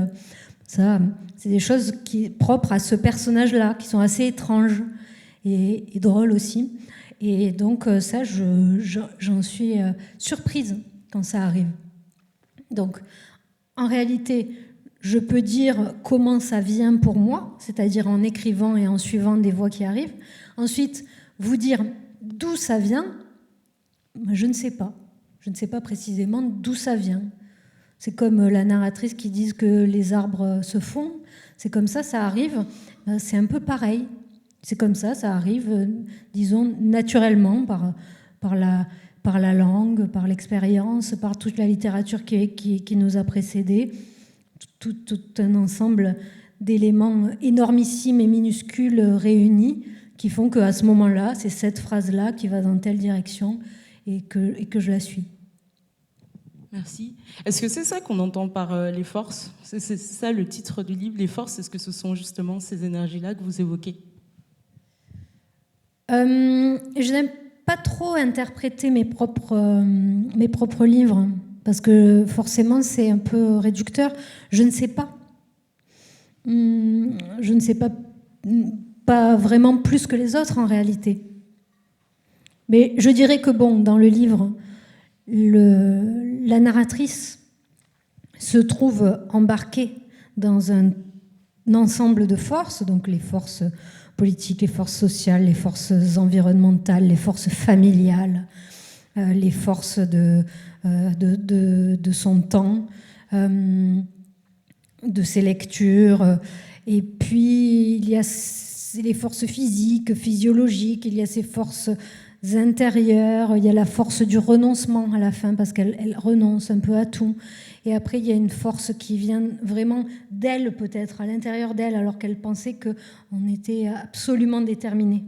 Speaker 1: Ça, c'est des choses propres à ce personnage-là, qui sont assez étranges et drôles aussi. Et donc ça, j'en suis surprise quand ça arrive. Donc, en réalité, je peux dire comment ça vient pour moi, c'est-à-dire en écrivant et en suivant des voix qui arrivent. Ensuite, vous dire d'où ça vient, je ne sais pas. Je ne sais pas précisément d'où ça vient. C'est comme la narratrice qui dit que les arbres se font. C'est comme ça arrive. C'est un peu pareil. C'est comme ça arrive, disons, naturellement, par la langue, par l'expérience, par toute la littérature qui nous a précédés. Tout un ensemble d'éléments énormissimes et minuscules réunis qui font qu'à ce moment-là, c'est cette phrase-là qui va dans telle direction et que je la suis.
Speaker 2: Merci. Est-ce que c'est ça qu'on entend par les forces? C'est ça le titre du livre, les forces? Est-ce que ce sont justement ces énergies-là que vous évoquez?
Speaker 1: Je n'aime pas trop interpréter mes propres livres, parce que forcément c'est un peu réducteur. Je ne sais pas. Je ne sais pas vraiment plus que les autres en réalité. Mais je dirais que bon, dans le livre, la narratrice se trouve embarquée dans un ensemble de forces, donc les forces politiques, les forces sociales, les forces environnementales, les forces familiales, les forces de son temps, de ses lectures. Et puis, il y a les forces physiques, physiologiques, il y a ces forces intérieures, il y a la force du renoncement à la fin, parce qu'elle renonce un peu à tout. Et après, il y a une force qui vient vraiment d'elle, peut-être, à l'intérieur d'elle, alors qu'elle pensait qu'on était absolument déterminés.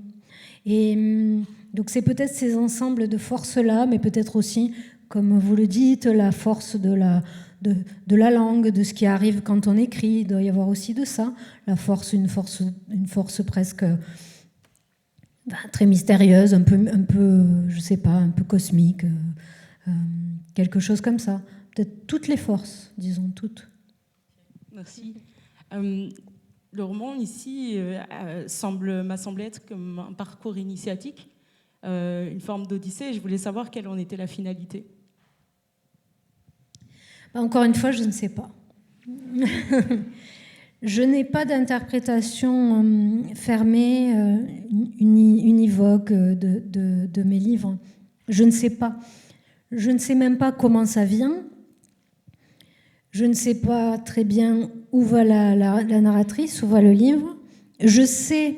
Speaker 1: Et donc, c'est peut-être ces ensembles de forces-là, mais peut-être aussi, comme vous le dites, la force de la langue, de ce qui arrive quand on écrit. Il doit y avoir aussi de ça, la force, une force presque très mystérieuse, un peu, je sais pas, un peu cosmique, quelque chose comme ça. Peut-être toutes les forces, disons toutes.
Speaker 2: Merci. Le roman ici m'a semblé être comme un parcours initiatique, une forme d'odyssée. Je voulais savoir quelle en était la finalité.
Speaker 1: Encore une fois, je ne sais pas. Je n'ai pas d'interprétation fermée, univoque de mes livres. Je ne sais pas. Je ne sais même pas comment ça vient. Je ne sais pas très bien où va la narratrice, où va le livre. Je sais,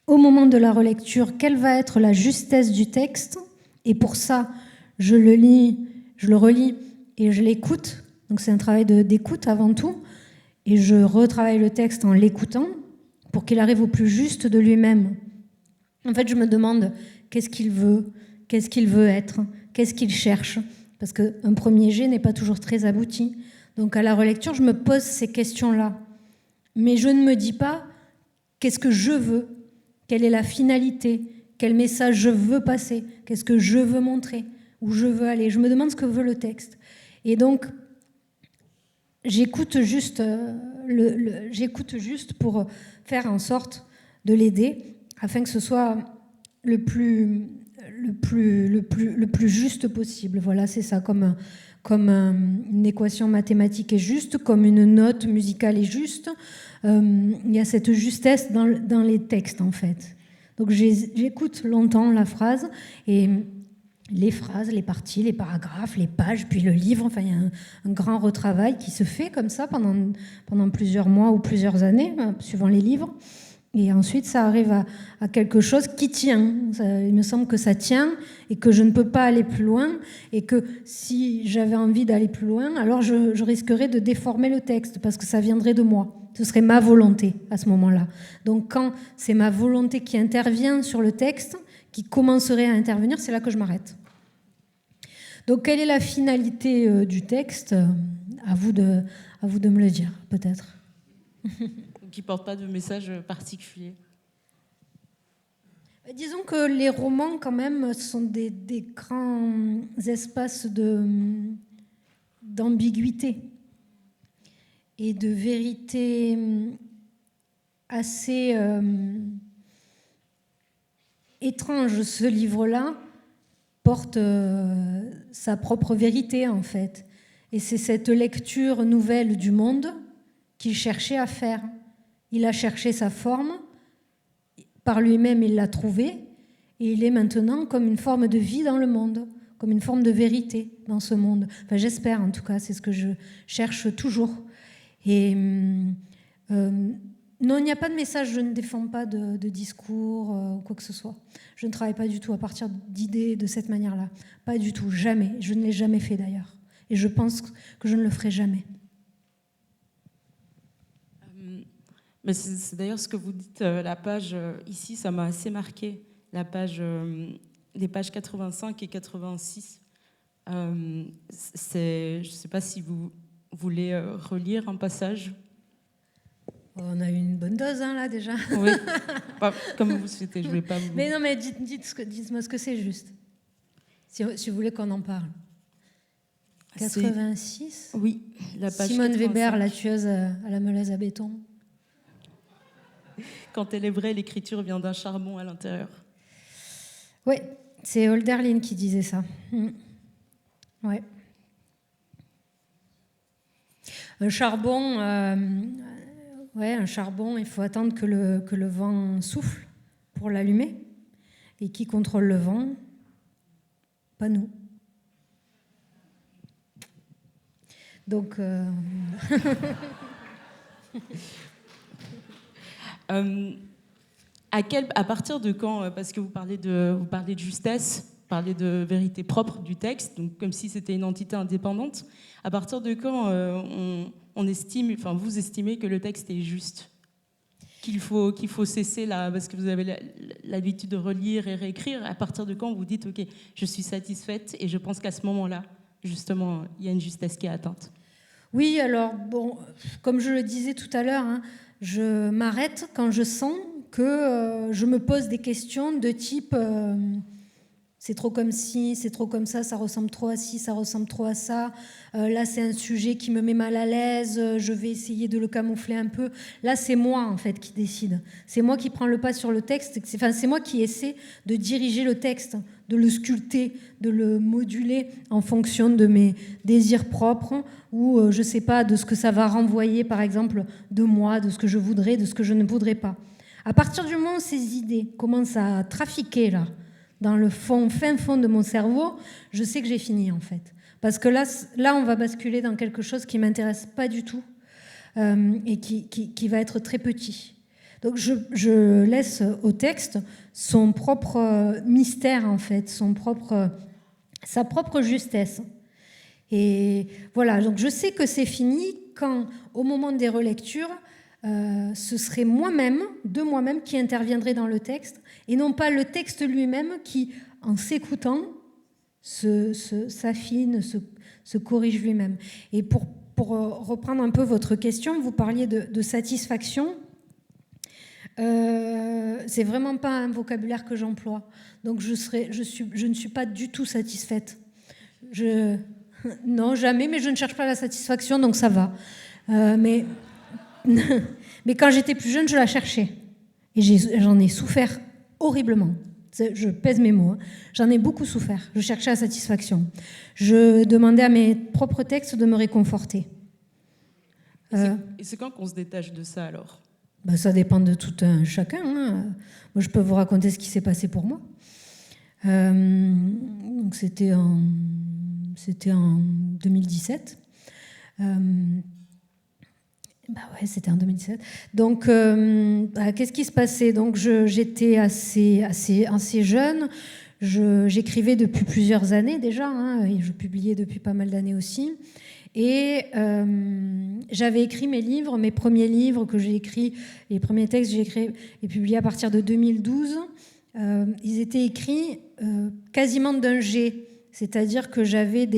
Speaker 1: au moment de la relecture, quelle va être la justesse du texte. Et pour ça, je le lis, je le relis et je l'écoute. Donc c'est un travail d'écoute avant tout. Et je retravaille le texte en l'écoutant pour qu'il arrive au plus juste de lui-même. En fait, je me demande qu'est-ce qu'il veut être, qu'est-ce qu'il cherche. Parce qu'un premier jet n'est pas toujours très abouti. Donc à la relecture, je me pose ces questions-là. Mais je ne me dis pas qu'est-ce que je veux, quelle est la finalité, quel message je veux passer, qu'est-ce que je veux montrer, où je veux aller. Je me demande ce que veut le texte. Et donc, j'écoute juste pour faire en sorte de l'aider afin que ce soit le plus juste possible. Voilà, c'est ça, comme une équation mathématique est juste, comme une note musicale est juste. Il y a cette justesse dans les textes, en fait. Donc j'écoute longtemps la phrase, et les phrases, les parties, les paragraphes, les pages, puis le livre. Enfin, il y a un grand retravail qui se fait comme ça pendant plusieurs mois ou plusieurs années, suivant les livres. Et ensuite, ça arrive à quelque chose qui tient. Il me semble que ça tient et que je ne peux pas aller plus loin, et que si j'avais envie d'aller plus loin, alors je risquerais de déformer le texte parce que ça viendrait de moi. Ce serait ma volonté à ce moment-là. Donc quand c'est ma volonté qui intervient sur le texte, qui commencerait à intervenir, c'est là que je m'arrête. Donc quelle est la finalité du texte ? À vous de me le dire, peut-être.
Speaker 2: Qui ne porte pas de message particulier.
Speaker 1: Disons que les romans, quand même, sont des grands espaces d'ambiguïté et de vérité assez étrange. Ce livre-là porte sa propre vérité, en fait. Et c'est cette lecture nouvelle du monde qu'il cherchait à faire. Il a cherché sa forme, par lui-même il l'a trouvée, et il est maintenant comme une forme de vie dans le monde, comme une forme de vérité dans ce monde. Enfin, j'espère, en tout cas, c'est ce que je cherche toujours. Et non, il n'y a pas de message, je ne défends pas de discours ou quoi que ce soit. Je ne travaille pas du tout à partir d'idées de cette manière-là. Pas du tout, jamais. Je ne l'ai jamais fait d'ailleurs. Et je pense que je ne le ferai jamais.
Speaker 2: Mais c'est d'ailleurs ce que vous dites, la page ici, ça m'a assez marqué, les pages 85 et 86. Je ne sais pas si vous voulez relire un passage.
Speaker 1: On a eu une bonne dose là déjà.
Speaker 2: Oui, comme vous souhaitez, je ne vais pas vous...
Speaker 1: Mais non, mais dites-moi ce que c'est juste, si vous voulez qu'on en parle. 86.
Speaker 2: Oui, la page
Speaker 1: Simone
Speaker 2: 85.
Speaker 1: Weber, la tueuse à la melaise à béton.
Speaker 2: Quand elle est vraie, l'écriture vient d'un charbon à l'intérieur.
Speaker 1: Oui, c'est Hölderlin qui disait ça. Ouais. Un charbon, il faut attendre que le vent souffle pour l'allumer. Et qui contrôle le vent? Pas nous. Donc...
Speaker 2: à partir de quand, parce que vous parlez de justesse, vous parlez de vérité propre du texte, donc comme si c'était une entité indépendante, à partir de quand on estime, enfin vous estimez que le texte est juste, qu'il faut cesser là, parce que vous avez l'habitude de relire et réécrire, à partir de quand vous dites ok, je suis satisfaite et je pense qu'à ce moment-là, justement, il y a une justesse qui est atteinte?
Speaker 1: Oui, alors, bon, comme je le disais tout à l'heure, je m'arrête quand je sens que je me pose des questions de type c'est trop comme ci, c'est trop comme ça ressemble trop à ci, ça ressemble trop à ça, là c'est un sujet qui me met mal à l'aise, je vais essayer de le camoufler un peu. Là c'est moi en fait qui décide, c'est moi qui prends le pas sur le texte, c'est moi qui essaie de diriger le texte, de le sculpter, de le moduler en fonction de mes désirs propres ou je sais pas, de ce que ça va renvoyer par exemple de moi, de ce que je voudrais, de ce que je ne voudrais pas. À partir du moment où ces idées commencent à trafiquer là, dans le fin fond de mon cerveau, je sais que j'ai fini en fait. Parce que là on va basculer dans quelque chose qui ne m'intéresse pas du tout et qui va être très petit. Donc je laisse au texte son propre mystère en fait, sa propre justesse. Et voilà, donc je sais que c'est fini quand, au moment des relectures, ce serait moi-même qui interviendrait dans le texte et non pas le texte lui-même qui, en s'écoutant, s'affine, se corrige lui-même. Et pour reprendre un peu votre question, vous parliez de satisfaction. C'est vraiment pas un vocabulaire que j'emploie. Donc je ne suis pas du tout satisfaite. Non, jamais, mais je ne cherche pas la satisfaction, donc ça va. Mais quand j'étais plus jeune, je la cherchais. Et j'en ai souffert horriblement. Je pèse mes mots. J'en ai beaucoup souffert. Je cherchais la satisfaction. Je demandais à mes propres textes de me réconforter.
Speaker 2: Et c'est quand qu'on se détache de ça alors?
Speaker 1: Ça dépend de tout un chacun. Moi, je peux vous raconter ce qui s'est passé pour moi. Donc c'était en 2017. C'était en 2017. Donc, qu'est-ce qui se passait? Donc, j'étais assez jeune. J'écrivais depuis plusieurs années déjà, et je publiais depuis pas mal d'années aussi. Et j'avais écrit mes premiers livres que j'ai écrits, les premiers textes que j'ai écrits et publiés à partir de 2012. Ils étaient écrits quasiment d'un jet, c'est-à-dire que j'avais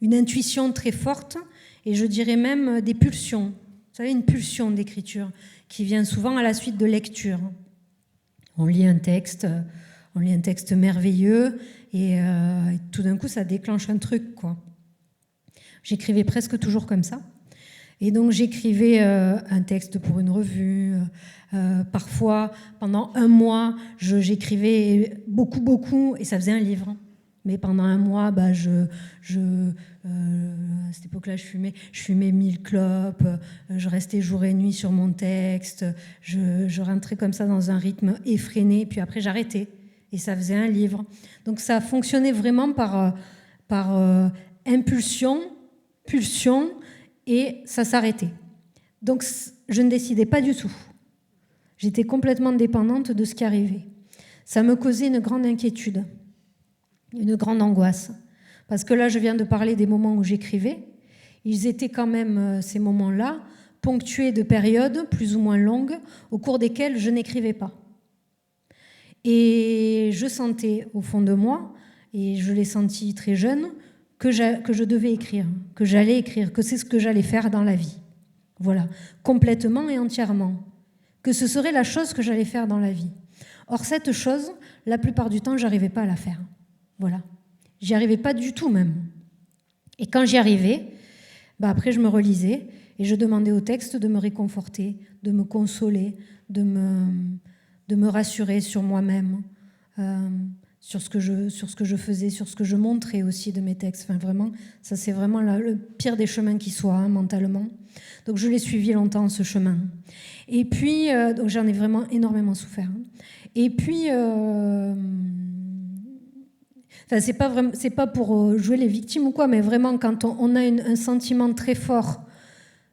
Speaker 1: une intuition très forte et je dirais même des pulsions. Vous savez, une pulsion d'écriture qui vient souvent à la suite de lecture. On lit un texte merveilleux et tout d'un coup ça déclenche un truc, quoi. J'écrivais presque toujours comme ça. Et donc j'écrivais un texte pour une revue. Parfois, pendant un mois, j'écrivais beaucoup, et ça faisait un livre. Mais pendant un mois, à cette époque-là, je fumais 1000 clopes, je restais jour et nuit sur mon texte, je rentrais comme ça dans un rythme effréné, puis après j'arrêtais, et ça faisait un livre. Donc ça fonctionnait vraiment par impulsion, pulsion, et ça s'arrêtait. Donc je ne décidais pas du tout. J'étais complètement dépendante de ce qui arrivait. Ça me causait une grande inquiétude, une grande angoisse. Parce que là, je viens de parler des moments où j'écrivais. Ils étaient quand même, ces moments-là, ponctués de périodes plus ou moins longues, au cours desquelles je n'écrivais pas. Et je sentais, au fond de moi, et je l'ai senti très jeune, que je devais écrire, que j'allais écrire, que c'est ce que j'allais faire dans la vie. Voilà, complètement et entièrement. Que ce serait la chose que j'allais faire dans la vie. Or, cette chose, la plupart du temps, je n'arrivais pas à la faire. Voilà. J'y arrivais pas du tout même. Et quand j'y arrivais, après je me relisais et je demandais au texte de me réconforter, de me consoler, de me rassurer sur moi-même, sur ce que je faisais, sur ce que je montrais aussi de mes textes. Enfin, vraiment, ça c'est vraiment le pire des chemins qui soit, hein, mentalement. Donc je l'ai suivi longtemps, ce chemin. Et puis, donc j'en ai vraiment énormément souffert. Et puis, enfin, c'est pas pour jouer les victimes ou quoi, mais vraiment quand on a un sentiment très fort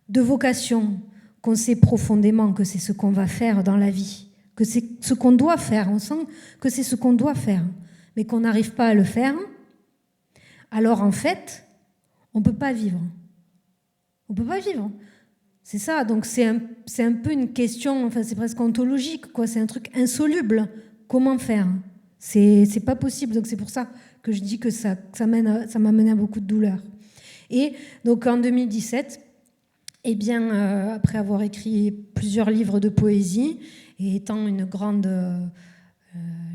Speaker 1: de vocation, qu'on sait profondément que c'est ce qu'on va faire dans la vie, que c'est ce qu'on doit faire, on sent que c'est ce qu'on doit faire, mais qu'on n'arrive pas à le faire, alors en fait, on ne peut pas vivre. On ne peut pas vivre. C'est ça, donc c'est un peu une question, enfin c'est presque ontologique, quoi. C'est un truc insoluble. Comment faire ? C'est pas possible, donc c'est pour ça que je dis que ça m'a mené à beaucoup de douleur. Et donc en 2017, eh bien, après avoir écrit plusieurs livres de poésie, et étant une grande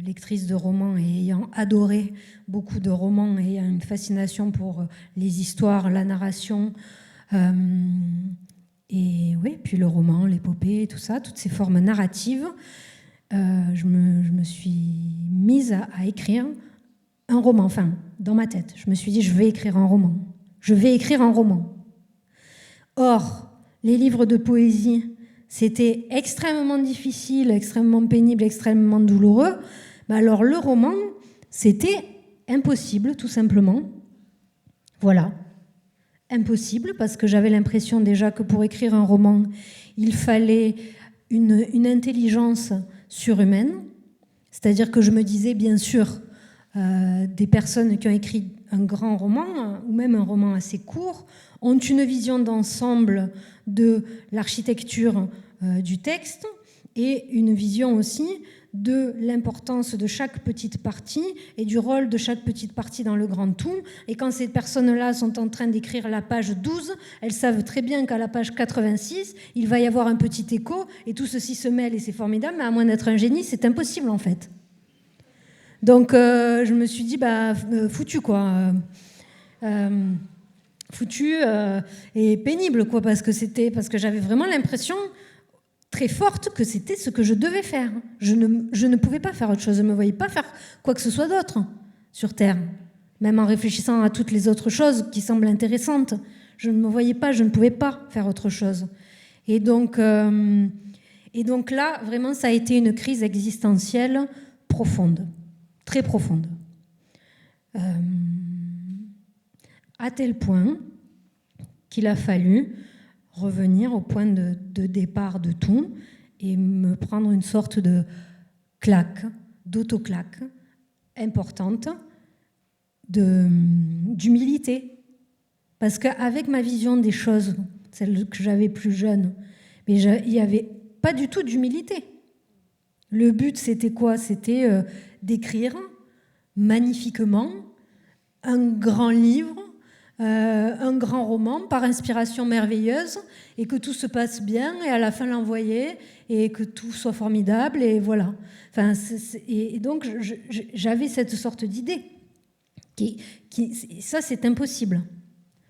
Speaker 1: lectrice de romans et ayant adoré beaucoup de romans et ayant une fascination pour les histoires, la narration, et oui, puis le roman, l'épopée, tout ça, toutes ces formes narratives, je me suis mise à écrire un roman, enfin, dans ma tête. Je me suis dit, je vais écrire un roman. Je vais écrire un roman. Or, les livres de poésie, c'était extrêmement difficile, extrêmement pénible, extrêmement douloureux. Alors, le roman, c'était impossible, tout simplement. Voilà. Impossible, parce que j'avais l'impression déjà que pour écrire un roman, il fallait une intelligence surhumaine. C'est-à-dire que je me disais, bien sûr, des personnes qui ont écrit un grand roman, ou même un roman assez court, ont une vision d'ensemble de l'architecture du texte et une vision aussi de l'importance de chaque petite partie et du rôle de chaque petite partie dans le grand tout. Et quand ces personnes-là sont en train d'écrire la page 12, elles savent très bien qu'à la page 86, il va y avoir un petit écho et tout ceci se mêle et c'est formidable, mais à moins d'être un génie, c'est impossible en fait. Donc je me suis dit, foutu quoi. Foutu et pénible quoi, parce que j'avais vraiment l'impression très forte que c'était ce que je devais faire. Je ne pouvais pas faire autre chose, je ne me voyais pas faire quoi que ce soit d'autre sur Terre. Même en réfléchissant à toutes les autres choses qui semblent intéressantes, je ne me voyais pas, je ne pouvais pas faire autre chose. Et donc là, vraiment, ça a été une crise existentielle profonde, très profonde. À tel point qu'il a fallu revenir au point de départ de tout et me prendre une sorte de claque, d'autoclaque importante, d'humilité. Parce qu'avec ma vision des choses, celle que j'avais plus jeune, mais il n'y avait pas du tout d'humilité. Le but, c'était quoi ? C'était d'écrire magnifiquement un grand livre, un grand roman par inspiration merveilleuse et que tout se passe bien et à la fin l'envoyer et que tout soit formidable et voilà. Enfin, et donc j'avais cette sorte d'idée ça c'est impossible.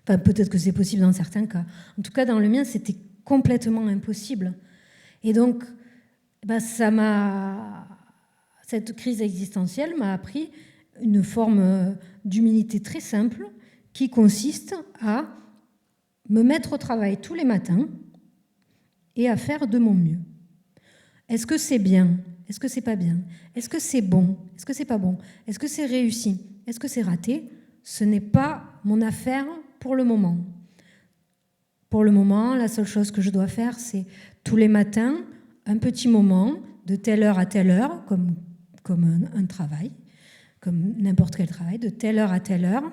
Speaker 1: Enfin, peut-être que c'est possible dans certains cas. En tout cas, dans le mien, c'était complètement impossible. Et donc, cette crise existentielle m'a appris une forme d'humilité très simple qui consiste à me mettre au travail tous les matins et à faire de mon mieux. Est-ce que c'est bien ? Est-ce que c'est pas bien ? Est-ce que c'est bon ? Est-ce que c'est pas bon ? Est-ce que c'est réussi ? Est-ce que c'est raté ? Ce n'est pas mon affaire pour le moment. Pour le moment, la seule chose que je dois faire, c'est tous les matins, un petit moment, de telle heure à telle heure, comme un travail, comme n'importe quel travail, de telle heure à telle heure,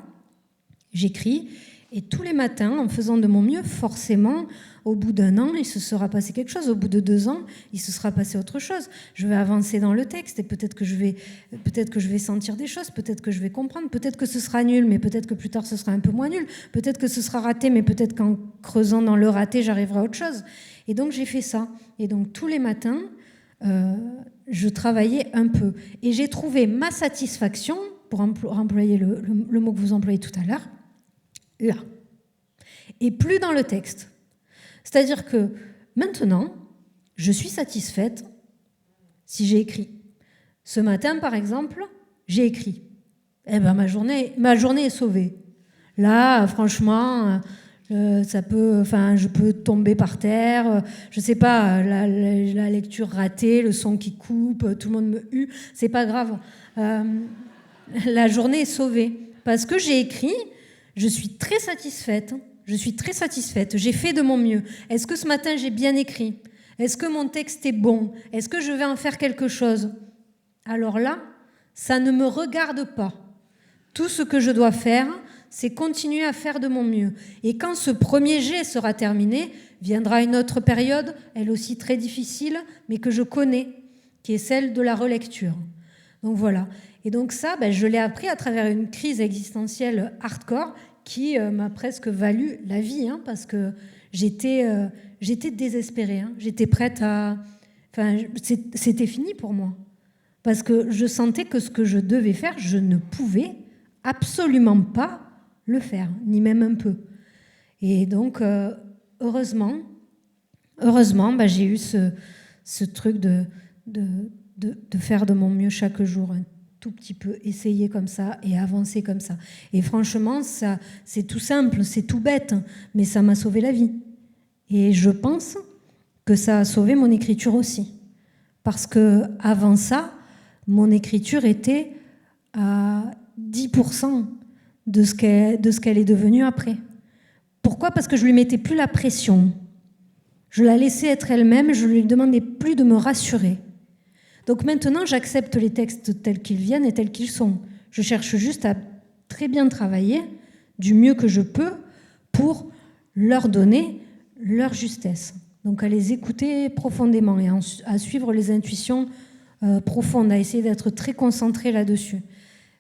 Speaker 1: j'écris Et tous les matins, en faisant de mon mieux, forcément, au bout d'1 an, il se sera passé quelque chose. Au bout de 2 ans, il se sera passé autre chose. Je vais avancer dans le texte et peut-être que je vais sentir des choses, peut-être que je vais comprendre, peut-être que ce sera nul, mais peut-être que plus tard ce sera un peu moins nul, peut-être que ce sera raté, mais peut-être qu'en creusant dans le raté, j'arriverai à autre chose. Et donc j'ai fait ça. Et donc tous les matins, je travaillais un peu. Et j'ai trouvé ma satisfaction, pour employer le mot que vous employez tout à l'heure, là. Et plus dans le texte. C'est-à-dire que maintenant, je suis satisfaite si j'ai écrit. Ce matin, par exemple, j'ai écrit. Eh ben, ma journée est sauvée. Là, franchement, je peux tomber par terre, je sais pas, la lecture ratée, le son qui coupe, tout le monde me hue, c'est pas grave. La journée est sauvée. Parce que j'ai écrit, je suis très satisfaite. J'ai fait de mon mieux. Est-ce que ce matin, j'ai bien écrit? Est-ce que mon texte est bon? Est-ce que je vais en faire quelque chose? Alors là, ça ne me regarde pas. Tout ce que je dois faire, c'est continuer à faire de mon mieux. Et quand ce premier jet sera terminé, viendra une autre période, elle aussi très difficile, mais que je connais, qui est celle de la relecture. Donc voilà. Et donc ça, je l'ai appris à travers une crise existentielle hardcore qui m'a presque valu la vie, parce que j'étais désespérée. J'étais prête à... c'était fini pour moi. Parce que je sentais que ce que je devais faire, je ne pouvais absolument pas le faire, ni même un peu. Et donc, heureusement, j'ai eu ce truc de faire de mon mieux chaque jour, un tout petit peu, essayer comme ça et avancer comme ça. Et franchement, ça, c'est tout simple, c'est tout bête, mais ça m'a sauvé la vie. Et je pense que ça a sauvé mon écriture aussi. Parce que avant ça, mon écriture était à 10% de ce qu'elle est devenue après. Pourquoi ? Parce que je lui mettais plus la pression. Je la laissais être elle-même, je lui demandais plus de me rassurer. Donc maintenant, j'accepte les textes tels qu'ils viennent et tels qu'ils sont. Je cherche juste à très bien travailler du mieux que je peux pour leur donner leur justesse. Donc à les écouter profondément et à suivre les intuitions profondes, à essayer d'être très concentré là-dessus.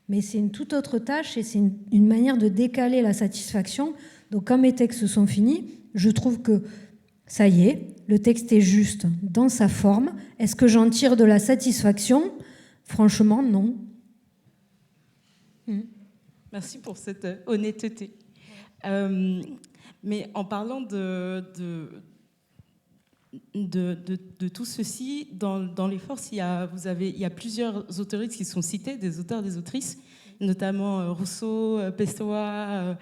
Speaker 1: Mais c'est une toute autre tâche et c'est une manière de décaler la satisfaction. Donc quand mes textes sont finis, je trouve que ça y est, le texte est juste dans sa forme. Est-ce que j'en tire de la satisfaction ? Franchement, non.
Speaker 2: Merci pour cette honnêteté. Mais en parlant de tout ceci, dans les forces, il y a plusieurs autoristes qui sont cités, des auteurs, des autrices, notamment Rousseau, Pessoa,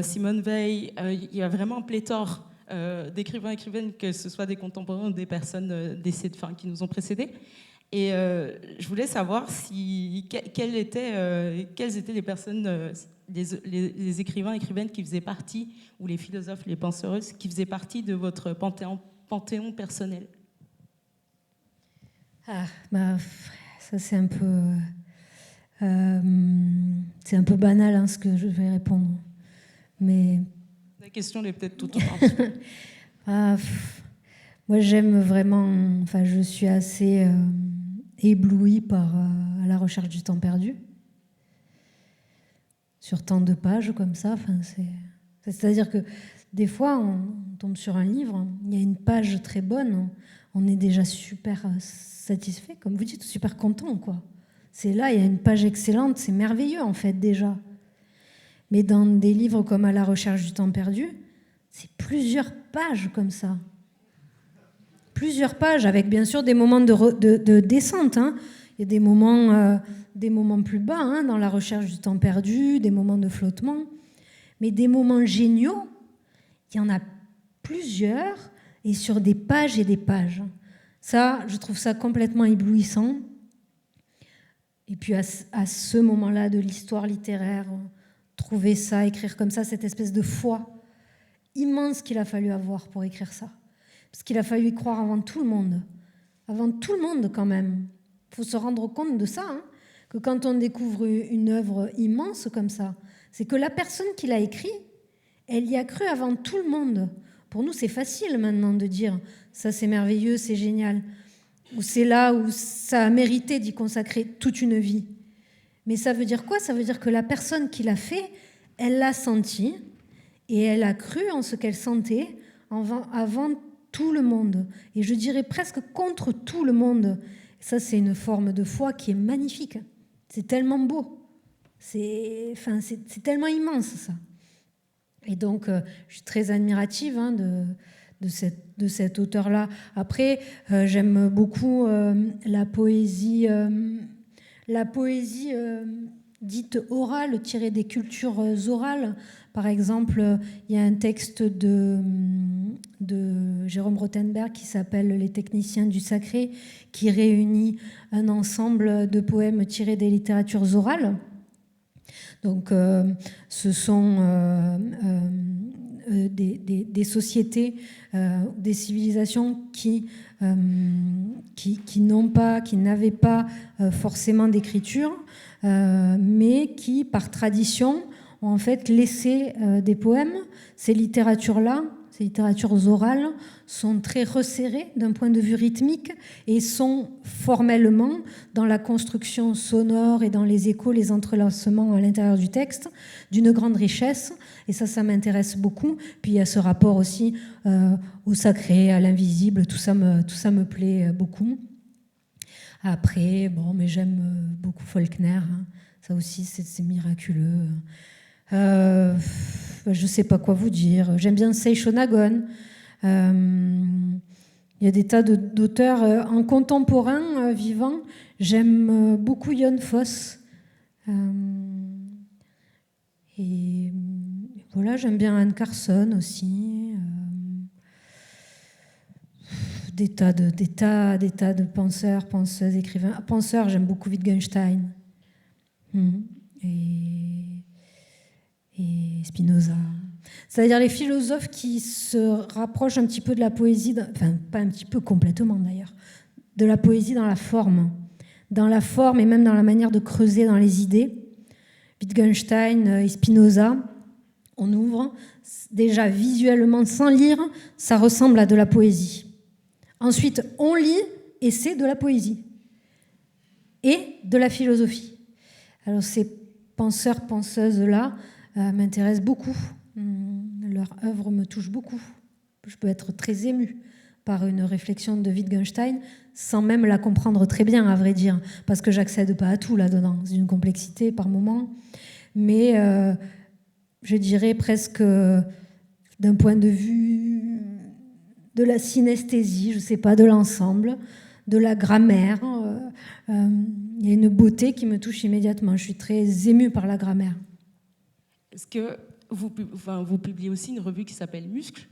Speaker 2: Simone Veil. Il y a vraiment un pléthore d'écrivains et écrivaines, que ce soit des contemporains ou des personnes qui nous ont précédés. Et je voulais savoir quelles étaient les personnes, les écrivains et écrivaines qui faisaient partie, ou les philosophes, les penseuses, qui faisaient partie de votre panthéon personnel.
Speaker 1: Ça c'est un peu banal ce que je vais répondre. Mais
Speaker 2: la question est peut-être tout autre.
Speaker 1: Moi j'aime vraiment, je suis assez éblouie par À la recherche du temps perdu. Sur tant de pages comme ça, c'est-à-dire que des fois on tombe sur un livre, il y a une page très bonne, on est déjà super satisfait, comme vous dites, super content, quoi. C'est là, il y a une page excellente, c'est merveilleux en fait déjà. Mais dans des livres comme À la recherche du temps perdu, c'est plusieurs pages comme ça. Plusieurs pages, avec bien sûr des moments de descente. Il y a des moments plus bas dans La recherche du temps perdu, des moments de flottement. Mais des moments géniaux, il y en a plusieurs, et sur des pages et des pages. Ça, je trouve ça complètement éblouissant. Et puis à ce moment-là de l'histoire littéraire, trouver ça, écrire comme ça, cette espèce de foi immense qu'il a fallu avoir pour écrire ça. Parce qu'il a fallu y croire avant tout le monde. Avant tout le monde, quand même. Il faut se rendre compte de ça, que quand on découvre une œuvre immense comme ça, c'est que la personne qui l'a écrit, elle y a cru avant tout le monde. Pour nous, c'est facile maintenant de dire ça c'est merveilleux, c'est génial. Ou c'est là où ça a mérité d'y consacrer toute une vie. Mais ça veut dire quoi? Ça veut dire que la personne qui l'a fait, elle l'a senti et elle a cru en ce qu'elle sentait avant tout le monde. Et je dirais presque contre tout le monde. Ça, c'est une forme de foi qui est magnifique. C'est tellement beau. C'est tellement immense, ça. Et donc, je suis très admirative de cet auteur-là. Après, j'aime beaucoup la poésie dite orale, tirée des cultures orales. Par exemple, il y a un texte de Jérôme Rothenberg qui s'appelle « Les techniciens du sacré », qui réunit un ensemble de poèmes tirés des littératures orales. Donc, ce sont des sociétés, des civilisations qui n'avaient pas forcément d'écriture, mais qui, par tradition, ont en fait laissé des poèmes. Ces littératures-là, ces littératures orales, sont très resserrées d'un point de vue rythmique et sont formellement dans la construction sonore et dans les échos, les entrelacements à l'intérieur du texte, d'une grande richesse. Et ça m'intéresse beaucoup. Puis il y a ce rapport aussi au sacré, à l'invisible. Tout ça me plaît beaucoup. Après, mais j'aime beaucoup Faulkner. Hein. Ça aussi, c'est miraculeux. Je ne sais pas quoi vous dire. J'aime bien Seishonagon. Il y a des tas d'auteurs en contemporain vivants. J'aime beaucoup Jon Fosse. Et voilà, j'aime bien Anne Carson aussi. Des tas de penseurs, penseuses, écrivains. Penseurs, j'aime beaucoup Wittgenstein. Et Spinoza. C'est-à-dire les philosophes qui se rapprochent un petit peu de la poésie, enfin pas un petit peu, complètement d'ailleurs, de la poésie dans la forme et même dans la manière de creuser dans les idées. Wittgenstein et Spinoza, on ouvre, déjà visuellement sans lire, ça ressemble à de la poésie. Ensuite, on lit et c'est de la poésie et de la philosophie. Alors ces penseurs, penseuses-là m'intéressent beaucoup. Leur œuvre me touche beaucoup. Je peux être très émue par une réflexion de Wittgenstein sans même la comprendre très bien, à vrai dire, parce que j'accède pas à tout là-dedans. C'est une complexité par moment. Mais je dirais presque d'un point de vue de la synesthésie, je sais pas, de l'ensemble, de la grammaire. Il y a une beauté qui me touche immédiatement. Je suis très émue par la grammaire.
Speaker 2: Est-ce que vous publiez aussi une revue qui s'appelle Muscle,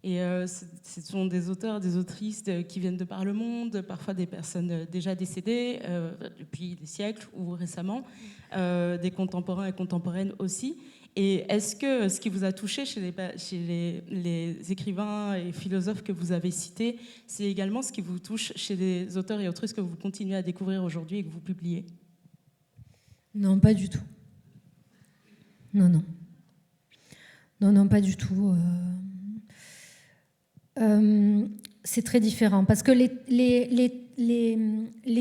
Speaker 2: et ce sont des auteurs, des autrices qui viennent de par le monde, parfois des personnes déjà décédées depuis des siècles ou récemment, des contemporains et contemporaines aussi. Et est-ce que ce qui vous a touché chez les écrivains et philosophes que vous avez cités, c'est également ce qui vous touche chez les auteurs et autrices que vous continuez à découvrir aujourd'hui et que vous publiez?
Speaker 1: Non, pas du tout. Non, pas du tout. C'est très différent parce que les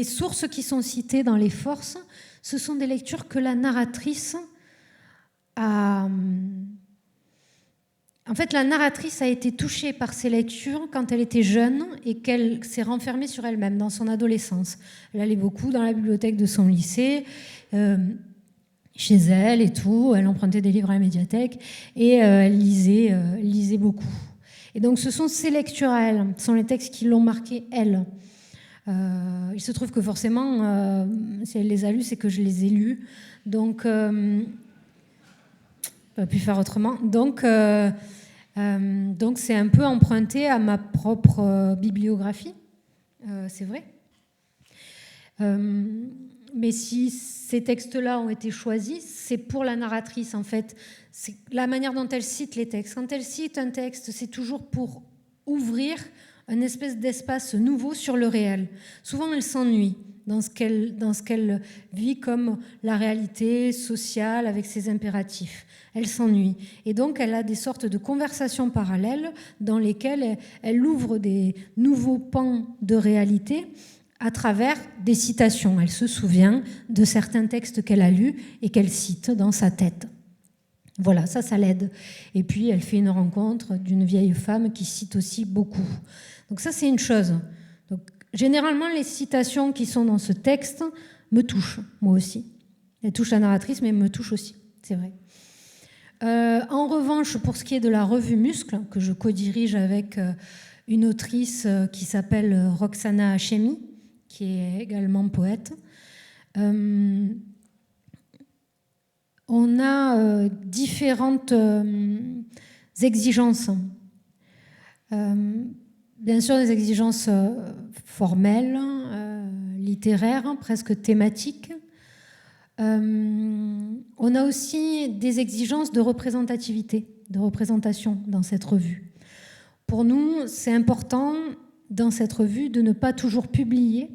Speaker 1: sources qui sont citées dans les forces, ce sont des lectures que la narratrice a... En fait, la narratrice a été touchée par ces lectures quand elle était jeune et qu'elle s'est renfermée sur elle-même dans son adolescence. Elle allait beaucoup dans la bibliothèque de son lycée, chez elle et tout. Elle empruntait des livres à la médiathèque et elle lisait beaucoup. Et donc, ce sont ces lectures à elle, ce sont les textes qui l'ont marquée, elle. Il se trouve que forcément, si elle les a lus, c'est que je les ai lus. Donc, pas pu faire autrement. Donc, c'est un peu emprunté à ma propre bibliographie, c'est vrai. Mais si ces textes-là ont été choisis, c'est pour la narratrice, en fait. C'est la manière dont elle cite les textes. Quand elle cite un texte, c'est toujours pour ouvrir un espèce d'espace nouveau sur le réel. Souvent, elle s'ennuie dans ce qu'elle vit comme la réalité sociale avec ses impératifs. Elle s'ennuie. Et donc, elle a des sortes de conversations parallèles dans lesquelles elle ouvre des nouveaux pans de réalité à travers des citations. Elle se souvient de certains textes qu'elle a lus et qu'elle cite dans sa tête. Voilà, ça l'aide. Et puis, elle fait une rencontre d'une vieille femme qui cite aussi beaucoup. Donc ça, c'est une chose. Donc, généralement, les citations qui sont dans ce texte me touchent, moi aussi. Elles touchent la narratrice, mais elles me touchent aussi, c'est vrai. En revanche, pour ce qui est de la revue Muscle, que je co-dirige avec une autrice qui s'appelle Roxana Hachemi, qui est également poète, on a différentes exigences. Bien sûr, des exigences formelles, littéraires, presque thématiques. On a aussi des exigences de représentativité, de représentation dans cette revue. Pour nous, c'est important dans cette revue de ne pas toujours publier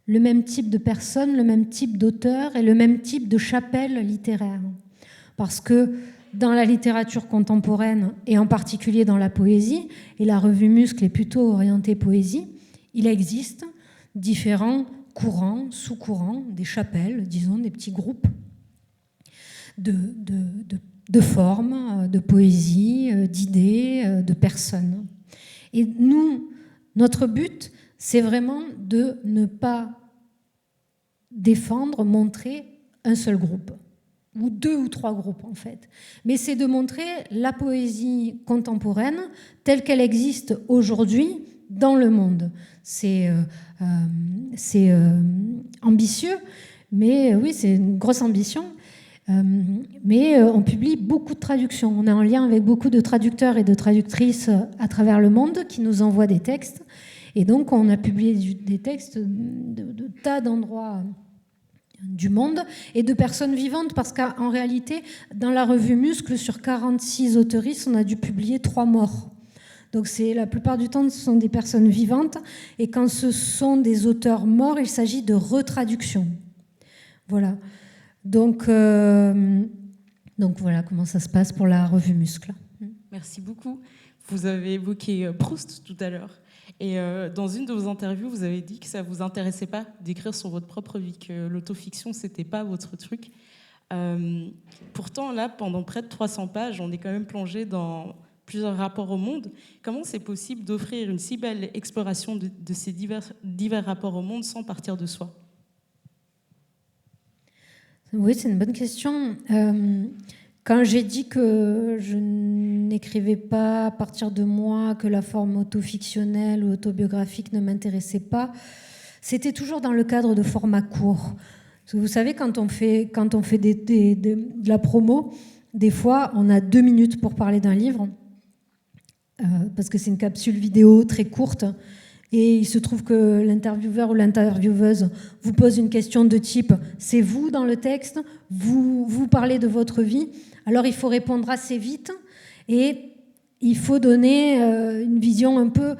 Speaker 1: le même type de personnes, le même type d'auteurs et le même type de chapelle littéraire. Parce que dans la littérature contemporaine, et en particulier dans la poésie, et la revue Muscle est plutôt orientée poésie, il existe différents courants, sous-courants, des chapelles, disons, des petits groupes de formes, de poésie, d'idées, de personnes. Et nous, notre but, c'est vraiment de ne pas défendre, montrer un seul groupe, ou 2 ou 3 groupes en fait. Mais c'est de montrer la poésie contemporaine telle qu'elle existe aujourd'hui dans le monde. C'est ambitieux, mais oui, c'est une grosse ambition. Mais on publie beaucoup de traductions. On est en lien avec beaucoup de traducteurs et de traductrices à travers le monde qui nous envoient des textes. Et donc, on a publié des textes de tas d'endroits du monde et de personnes vivantes, parce qu'en réalité, dans la revue Muscle, sur 46 autoristes, on a dû publier 3 morts. Donc, la plupart du temps, ce sont des personnes vivantes. Et quand ce sont des auteurs morts, il s'agit de retraduction. Voilà. Donc voilà comment ça se passe pour la revue Muscle.
Speaker 2: Merci beaucoup. Vous avez évoqué Proust tout à l'heure. Et dans une de vos interviews, vous avez dit que ça ne vous intéressait pas d'écrire sur votre propre vie, que l'autofiction, ce n'était pas votre truc. Pourtant, là, pendant près de 300 pages, on est quand même plongé dans plusieurs rapports au monde. Comment c'est possible d'offrir une si belle exploration de ces divers rapports au monde sans partir de soi ?
Speaker 1: Oui, c'est une bonne question. Quand j'ai dit que je n'écrivais pas à partir de moi, que la forme autofictionnelle ou autobiographique ne m'intéressait pas, c'était toujours dans le cadre de formats courts. Parce que vous savez, quand on fait de la promo, des fois, on a 2 minutes pour parler d'un livre, parce que c'est une capsule vidéo très courte. Et il se trouve que l'intervieweur ou l'intervieweuse vous pose une question de type « c'est vous dans le texte, vous parlez de votre vie ». Alors il faut répondre assez vite et il faut donner une vision un peu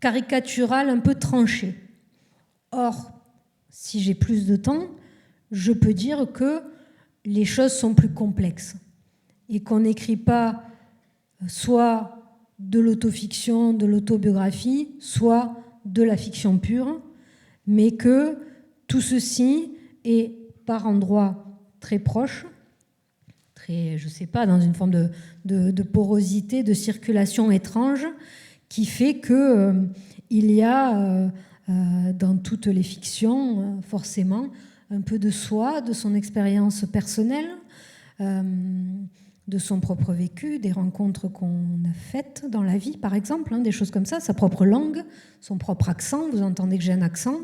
Speaker 1: caricaturale, un peu tranchée. Or, si j'ai plus de temps, je peux dire que les choses sont plus complexes et qu'on n'écrit pas soit de l'autofiction, de l'autobiographie, soit de la fiction pure, mais que tout ceci est par endroits très proches, très, je sais pas, dans une forme de porosité, de circulation étrange, qui fait que il y a dans toutes les fictions, forcément, un peu de soi, de son expérience personnelle, de son propre vécu, des rencontres qu'on a faites dans la vie, par exemple, des choses comme ça, sa propre langue, son propre accent. Vous entendez que j'ai un accent.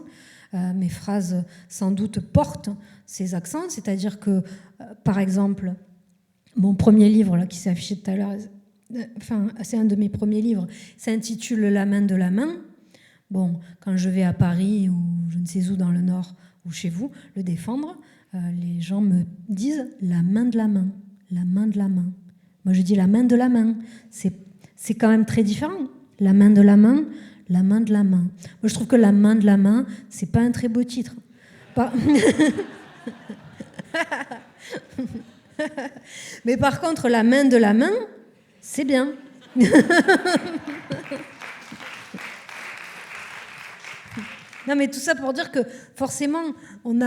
Speaker 1: Mes phrases, sans doute, portent ces accents. C'est-à-dire que, par exemple, mon premier livre, là, qui s'est affiché tout à l'heure, enfin, c'est un de mes premiers livres, s'intitule « La main de la main ». Bon, quand je vais à Paris ou je ne sais où dans le Nord ou chez vous, le défendre, les gens me disent « la main de la main ». La main de la main. Moi, je dis la main de la main. C'est quand même très différent. La main de la main, La main de la main. Moi, je trouve que La main de la main, c'est pas un très beau titre. Mais par contre, La main de la main, c'est bien. Non, mais tout ça pour dire que forcément, on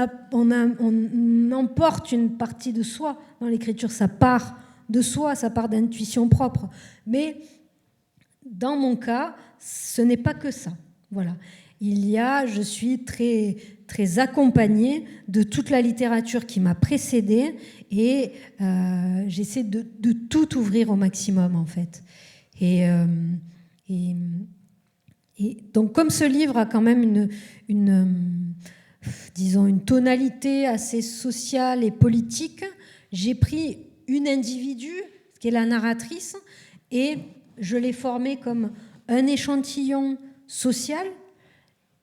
Speaker 1: emporte une partie de soi dans l'écriture. Ça part de soi, ça part d'intuition propre. Mais dans mon cas, ce n'est pas que ça. Voilà. Je suis très, très accompagnée de toute la littérature qui m'a précédée et j'essaie de tout ouvrir au maximum, en fait. Et donc, comme ce livre a quand même disons, une tonalité assez sociale et politique, j'ai pris une individu, qui est la narratrice, et je l'ai formée comme un échantillon social.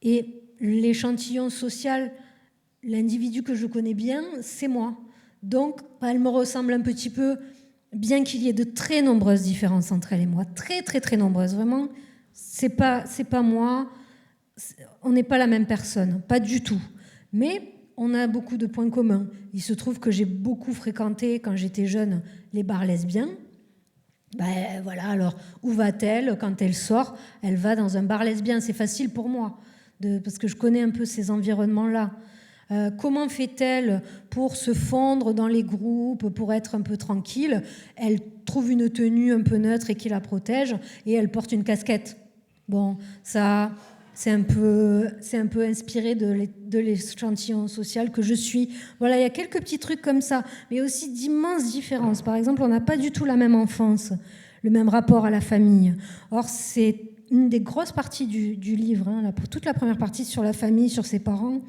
Speaker 1: Et l'échantillon social, l'individu que je connais bien, c'est moi. Donc, elle me ressemble un petit peu, bien qu'il y ait de très nombreuses différences entre elle et moi. Très, très, très nombreuses, vraiment. C'est pas moi, on n'est pas la même personne, pas du tout. Mais on a beaucoup de points communs. Il se trouve que j'ai beaucoup fréquenté, quand j'étais jeune, les bars lesbiens. Ben voilà, alors où va-t-elle quand elle sort? Elle va dans un bar lesbien, c'est facile pour moi, parce que je connais un peu ces environnements-là. Comment fait-elle pour se fondre dans les groupes, pour être un peu tranquille? Elle trouve une tenue un peu neutre et qui la protège, et elle porte une casquette. Bon, ça, c'est un peu inspiré de l'échantillon social que je suis. Voilà, il y a quelques petits trucs comme ça, mais aussi d'immenses différences. Par exemple, on n'a pas du tout la même enfance, le même rapport à la famille. Or, c'est une des grosses parties du livre, hein, toute la première partie sur la famille, sur ses parents.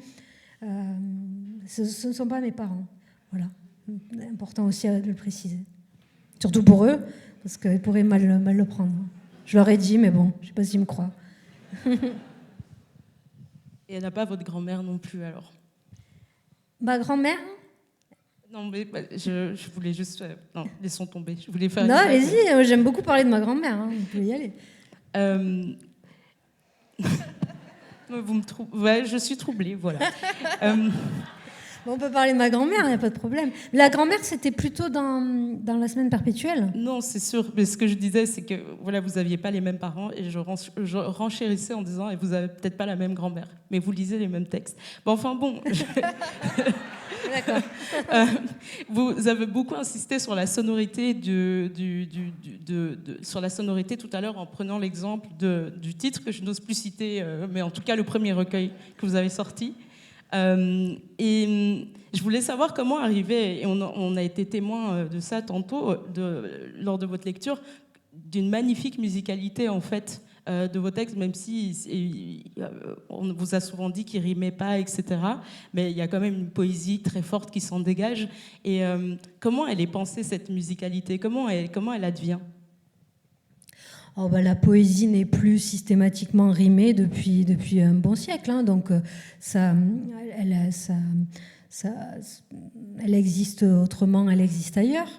Speaker 1: Ce ne sont pas mes parents. Voilà, c'est important aussi de le préciser. Surtout pour eux, parce qu'ils pourraient mal le prendre. Je leur ai dit, mais bon, je ne sais pas s'ils me croient.
Speaker 2: Et elle n'a pas votre grand-mère non plus, alors?
Speaker 1: Ma grand-mère?
Speaker 2: Non, mais je voulais juste... non, laissons tomber. Je voulais faire...
Speaker 1: Non, allez-y, j'aime beaucoup parler de ma grand-mère. Hein, vous pouvez y aller.
Speaker 2: Ouais, je suis troublée, voilà.
Speaker 1: Bon, on peut parler de ma grand-mère, il n'y a pas de problème. La grand-mère, c'était plutôt dans la semaine perpétuelle?
Speaker 2: Non, c'est sûr. Mais ce que je disais, c'est que voilà, vous n'aviez pas les mêmes parents et je renchérissais en disant et vous n'avez peut-être pas la même grand-mère, mais vous lisez les mêmes textes. Bon, enfin bon.
Speaker 1: D'accord.
Speaker 2: Vous avez beaucoup insisté sur la sonorité sur la sonorité tout à l'heure en prenant l'exemple du titre que je n'ose plus citer, mais en tout cas le premier recueil que vous avez sorti. Et je voulais savoir comment arriver, et on a été témoin de ça tantôt, lors de votre lecture, d'une magnifique musicalité en fait de vos textes, même si on vous a souvent dit qu'ils rimaient pas, etc. Mais il y a quand même une poésie très forte qui s'en dégage. Et comment elle est pensée, cette musicalité? Comment elle advient?
Speaker 1: Oh bah, la poésie n'est plus systématiquement rimée depuis un bon siècle, hein, donc elle existe autrement, elle existe ailleurs.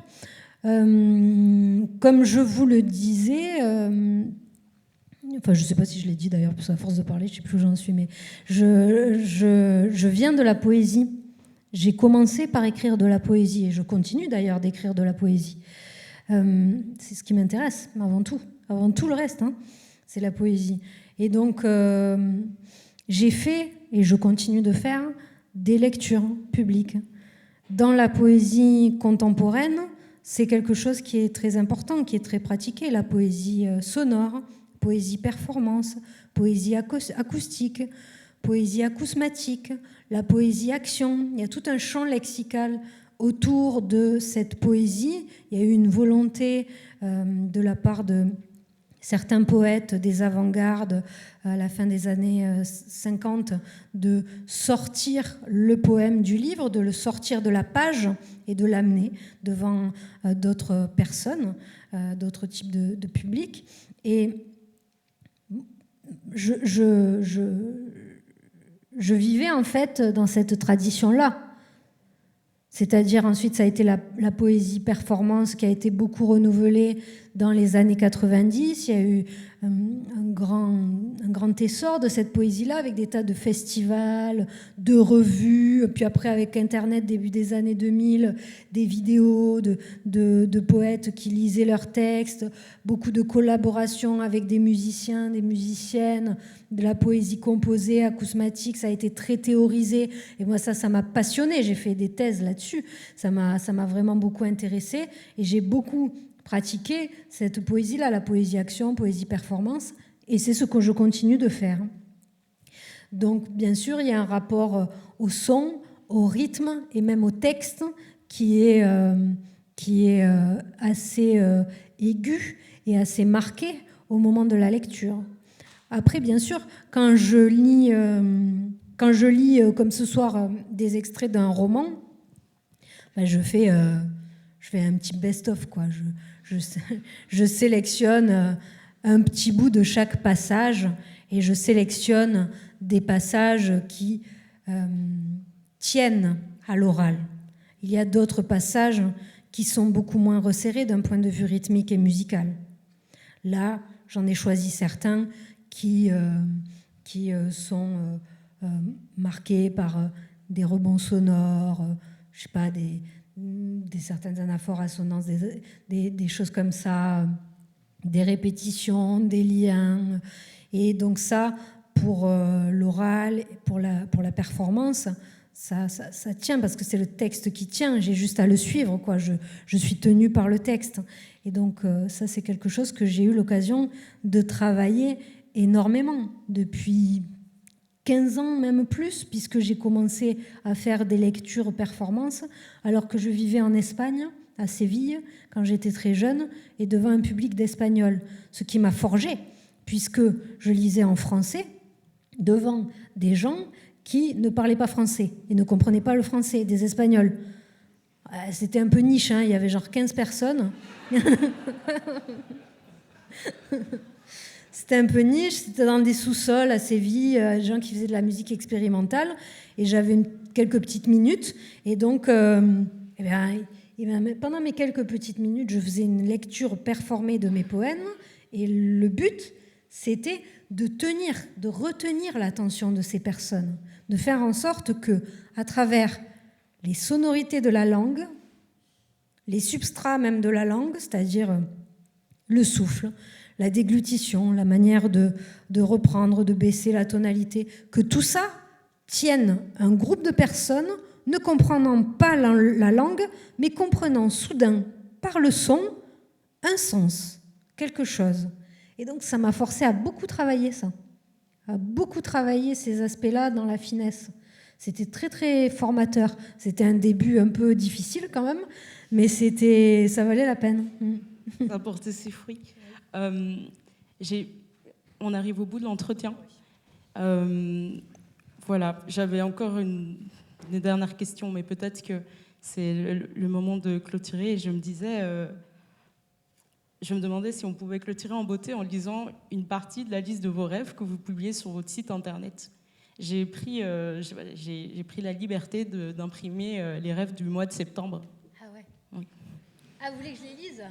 Speaker 1: Comme je vous le disais, enfin je ne sais pas si je l'ai dit d'ailleurs, parce qu'à force de parler, je ne sais plus où j'en suis, mais je viens de la poésie. J'ai commencé par écrire de la poésie, et je continue d'ailleurs d'écrire de la poésie. C'est ce qui m'intéresse, avant tout le reste, hein, c'est la poésie. Et donc, j'ai fait, et je continue de faire, des lectures publiques. Dans la poésie contemporaine, c'est quelque chose qui est très important, qui est très pratiqué, la poésie sonore, poésie performance, poésie acoustique, poésie acousmatique, la poésie action. Il y a tout un champ lexical autour de cette poésie. Il y a eu une volonté de la part de certains poètes des avant-gardes à la fin des années 50 de sortir le poème du livre, de le sortir de la page et de l'amener devant d'autres personnes, d'autres types de publics. Et je vivais en fait dans cette tradition-là. C'est-à-dire ensuite ça a été la poésie performance qui a été beaucoup renouvelée dans les années 90. Il y a eu un grand essor de cette poésie-là, avec des tas de festivals, de revues, puis après avec Internet, début des années 2000, des vidéos de poètes qui lisaient leurs textes, beaucoup de collaborations avec des musiciens, des musiciennes, de la poésie composée, acousmatique, ça a été très théorisé. Et moi, ça m'a passionnée. J'ai fait des thèses là-dessus. Ça m'a vraiment beaucoup intéressée. Et j'ai beaucoup pratiqué cette poésie-là, la poésie action, poésie performance. Et c'est ce que je continue de faire. Donc, bien sûr, il y a un rapport au son, au rythme et même au texte qui est assez aigu et assez marqué au moment de la lecture. Après, bien sûr, quand je lis comme ce soir des extraits d'un roman, ben je fais un petit best-of, quoi. Je sélectionne un petit bout de chaque passage et je sélectionne des passages qui tiennent à l'oral. Il y a d'autres passages qui sont beaucoup moins resserrés d'un point de vue rythmique et musical. Là, j'en ai choisi certains qui sont marqués par des rebonds sonores, je sais pas, des certaines anaphores, assonances, des choses comme ça, des répétitions, des liens. Et donc ça, pour l'oral, pour la performance, ça tient parce que c'est le texte qui tient. J'ai juste à le suivre, quoi. Je suis tenue par le texte. Et donc ça, c'est quelque chose que j'ai eu l'occasion de travailler énormément depuis 15 ans, même plus, puisque j'ai commencé à faire des lectures performances alors que je vivais en Espagne, à Séville, quand j'étais très jeune, et devant un public d'Espagnols. Ce qui m'a forgé, puisque je lisais en français devant des gens qui ne parlaient pas français et ne comprenaient pas le français, des Espagnols. C'était un peu niche, hein, il y avait genre 15 personnes. C'était un peu niche, c'était dans des sous-sols à Séville, des gens qui faisaient de la musique expérimentale, et j'avais quelques petites minutes, et donc pendant mes quelques petites minutes, je faisais une lecture performée de mes poèmes, et le but, c'était de retenir l'attention de ces personnes, de faire en sorte que, à travers les sonorités de la langue, les substrats même de la langue, c'est-à-dire le souffle, la déglutition, la manière de reprendre, de baisser la tonalité, que tout ça tienne un groupe de personnes ne comprenant pas la langue, mais comprenant soudain, par le son, un sens, quelque chose. Et donc ça m'a forcé à beaucoup travailler ça, à beaucoup travailler ces aspects-là dans la finesse. C'était très très formateur. C'était un début un peu difficile quand même, mais ça valait la peine.
Speaker 2: Ça a porté ses fruits. On arrive au bout de l'entretien. Voilà, j'avais encore une dernière question, mais peut-être que c'est le moment de clôturer. Et je me demandais si on pouvait clôturer en beauté en lisant une partie de la liste de vos rêves que vous publiez sur votre site internet. J'ai pris la liberté d'imprimer les rêves du mois de septembre.
Speaker 1: Ah ouais.
Speaker 2: Oui.
Speaker 1: Ah, vous voulez que je les lise ?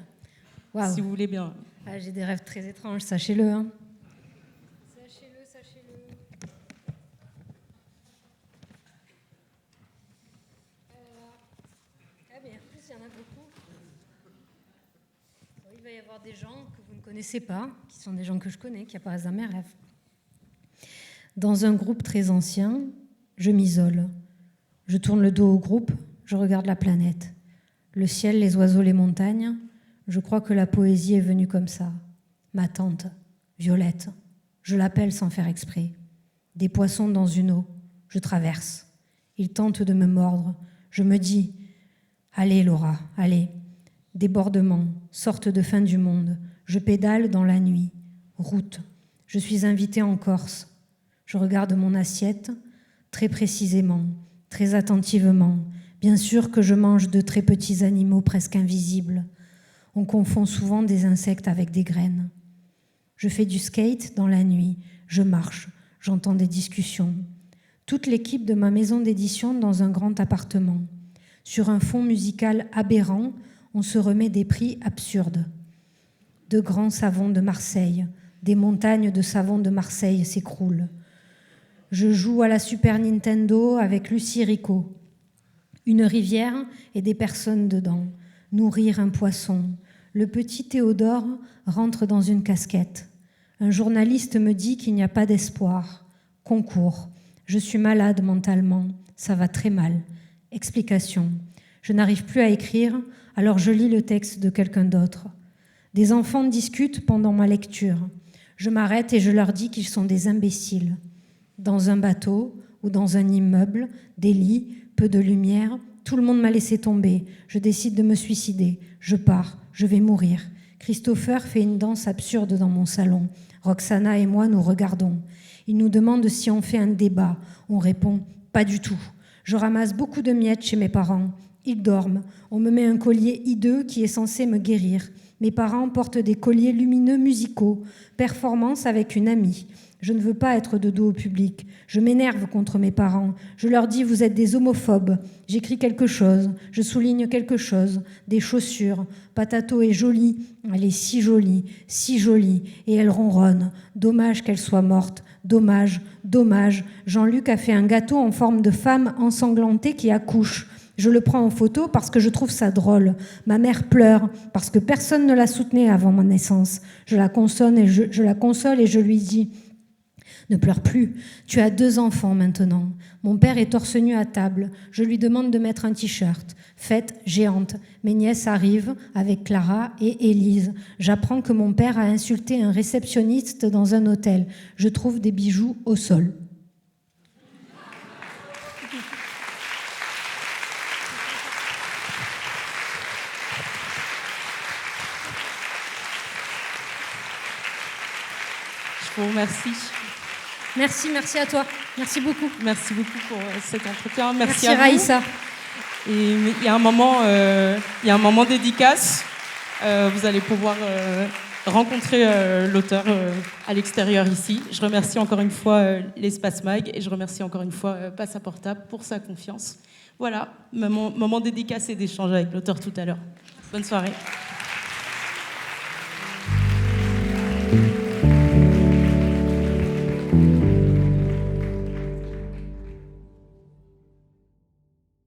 Speaker 2: Wow. Si vous voulez bien.
Speaker 1: Ah, j'ai des rêves très étranges, sachez-le. Hein. Sachez-le. Ah bien, en plus, il y en a beaucoup. Il va y avoir des gens que vous ne connaissez pas, qui sont des gens que je connais, qui apparaissent dans mes rêves. Dans un groupe très ancien, je m'isole. Je tourne le dos au groupe, je regarde la planète. Le ciel, les oiseaux, les montagnes. Je crois que la poésie est venue comme ça. Ma tante, Violette, je l'appelle sans faire exprès. Des poissons dans une eau, je traverse. Ils tentent de me mordre. Je me dis, allez Laura, allez. Débordement, sorte de fin du monde. Je pédale dans la nuit. Route. Je suis invitée en Corse. Je regarde mon assiette, très précisément, très attentivement. Bien sûr que je mange de très petits animaux presque invisibles. On confond souvent des insectes avec des graines. Je fais du skate dans la nuit. Je marche. J'entends des discussions. Toute l'équipe de ma maison d'édition dans un grand appartement. Sur un fond musical aberrant, on se remet des prix absurdes. De grands savons de Marseille, Des montagnes de savon de Marseille s'écroulent. Je joue à la Super Nintendo avec Lucie Rico. Une rivière et des personnes dedans. Nourrir un poisson. Le petit Théodore rentre dans une casquette. Un journaliste me dit qu'il n'y a pas d'espoir. Concours. Je suis malade mentalement. Ça va très mal. Explication. Je n'arrive plus à écrire, alors je lis le texte de quelqu'un d'autre. Des enfants discutent pendant ma lecture. Je m'arrête et je leur dis qu'ils sont des imbéciles. Dans un bateau ou dans un immeuble, des lits, peu de lumière, tout le monde m'a laissé tomber. Je décide de me suicider. Je pars, je vais mourir. Christopher fait une danse absurde dans mon salon. Roxana et moi nous regardons. Il nous demande si on fait un débat. On répond « pas du tout ». Je ramasse beaucoup de miettes chez mes parents. Ils dorment. On me met un collier hideux qui est censé me guérir. Mes parents portent des colliers lumineux musicaux. Performance avec une amie. Je ne veux pas être de dos au public. Je m'énerve contre mes parents. Je leur dis « vous êtes des homophobes ». J'écris quelque chose. Je souligne quelque chose. Des chaussures. Patato est jolie. Elle est si jolie, si jolie. Et elle ronronne. Dommage qu'elle soit morte. Dommage, dommage. Jean-Luc a fait un gâteau en forme de femme ensanglantée qui accouche. Je le prends en photo parce que je trouve ça drôle. Ma mère pleure parce que personne ne la soutenait avant ma naissance. Je la console et je lui dis « Ne pleure plus, tu as 2 enfants maintenant. Mon père est torse nu à table. Je lui demande de mettre un t-shirt. Fête géante. Mes nièces arrivent avec Clara et Élise. J'apprends que mon père a insulté un réceptionniste dans un hôtel. Je trouve des bijoux au sol. »
Speaker 2: Je vous remercie.
Speaker 1: Merci à toi. Merci beaucoup.
Speaker 2: Merci beaucoup pour cet entretien.
Speaker 1: Merci
Speaker 2: à vous.
Speaker 1: Raïssa.
Speaker 2: Et il y a un moment dédicace. Vous allez pouvoir rencontrer l'auteur à l'extérieur ici. Je remercie encore une fois l'Espace Mag et je remercie encore une fois Passaporta pour sa confiance. Voilà, moment dédicace et d'échange avec l'auteur tout à l'heure. Bonne soirée.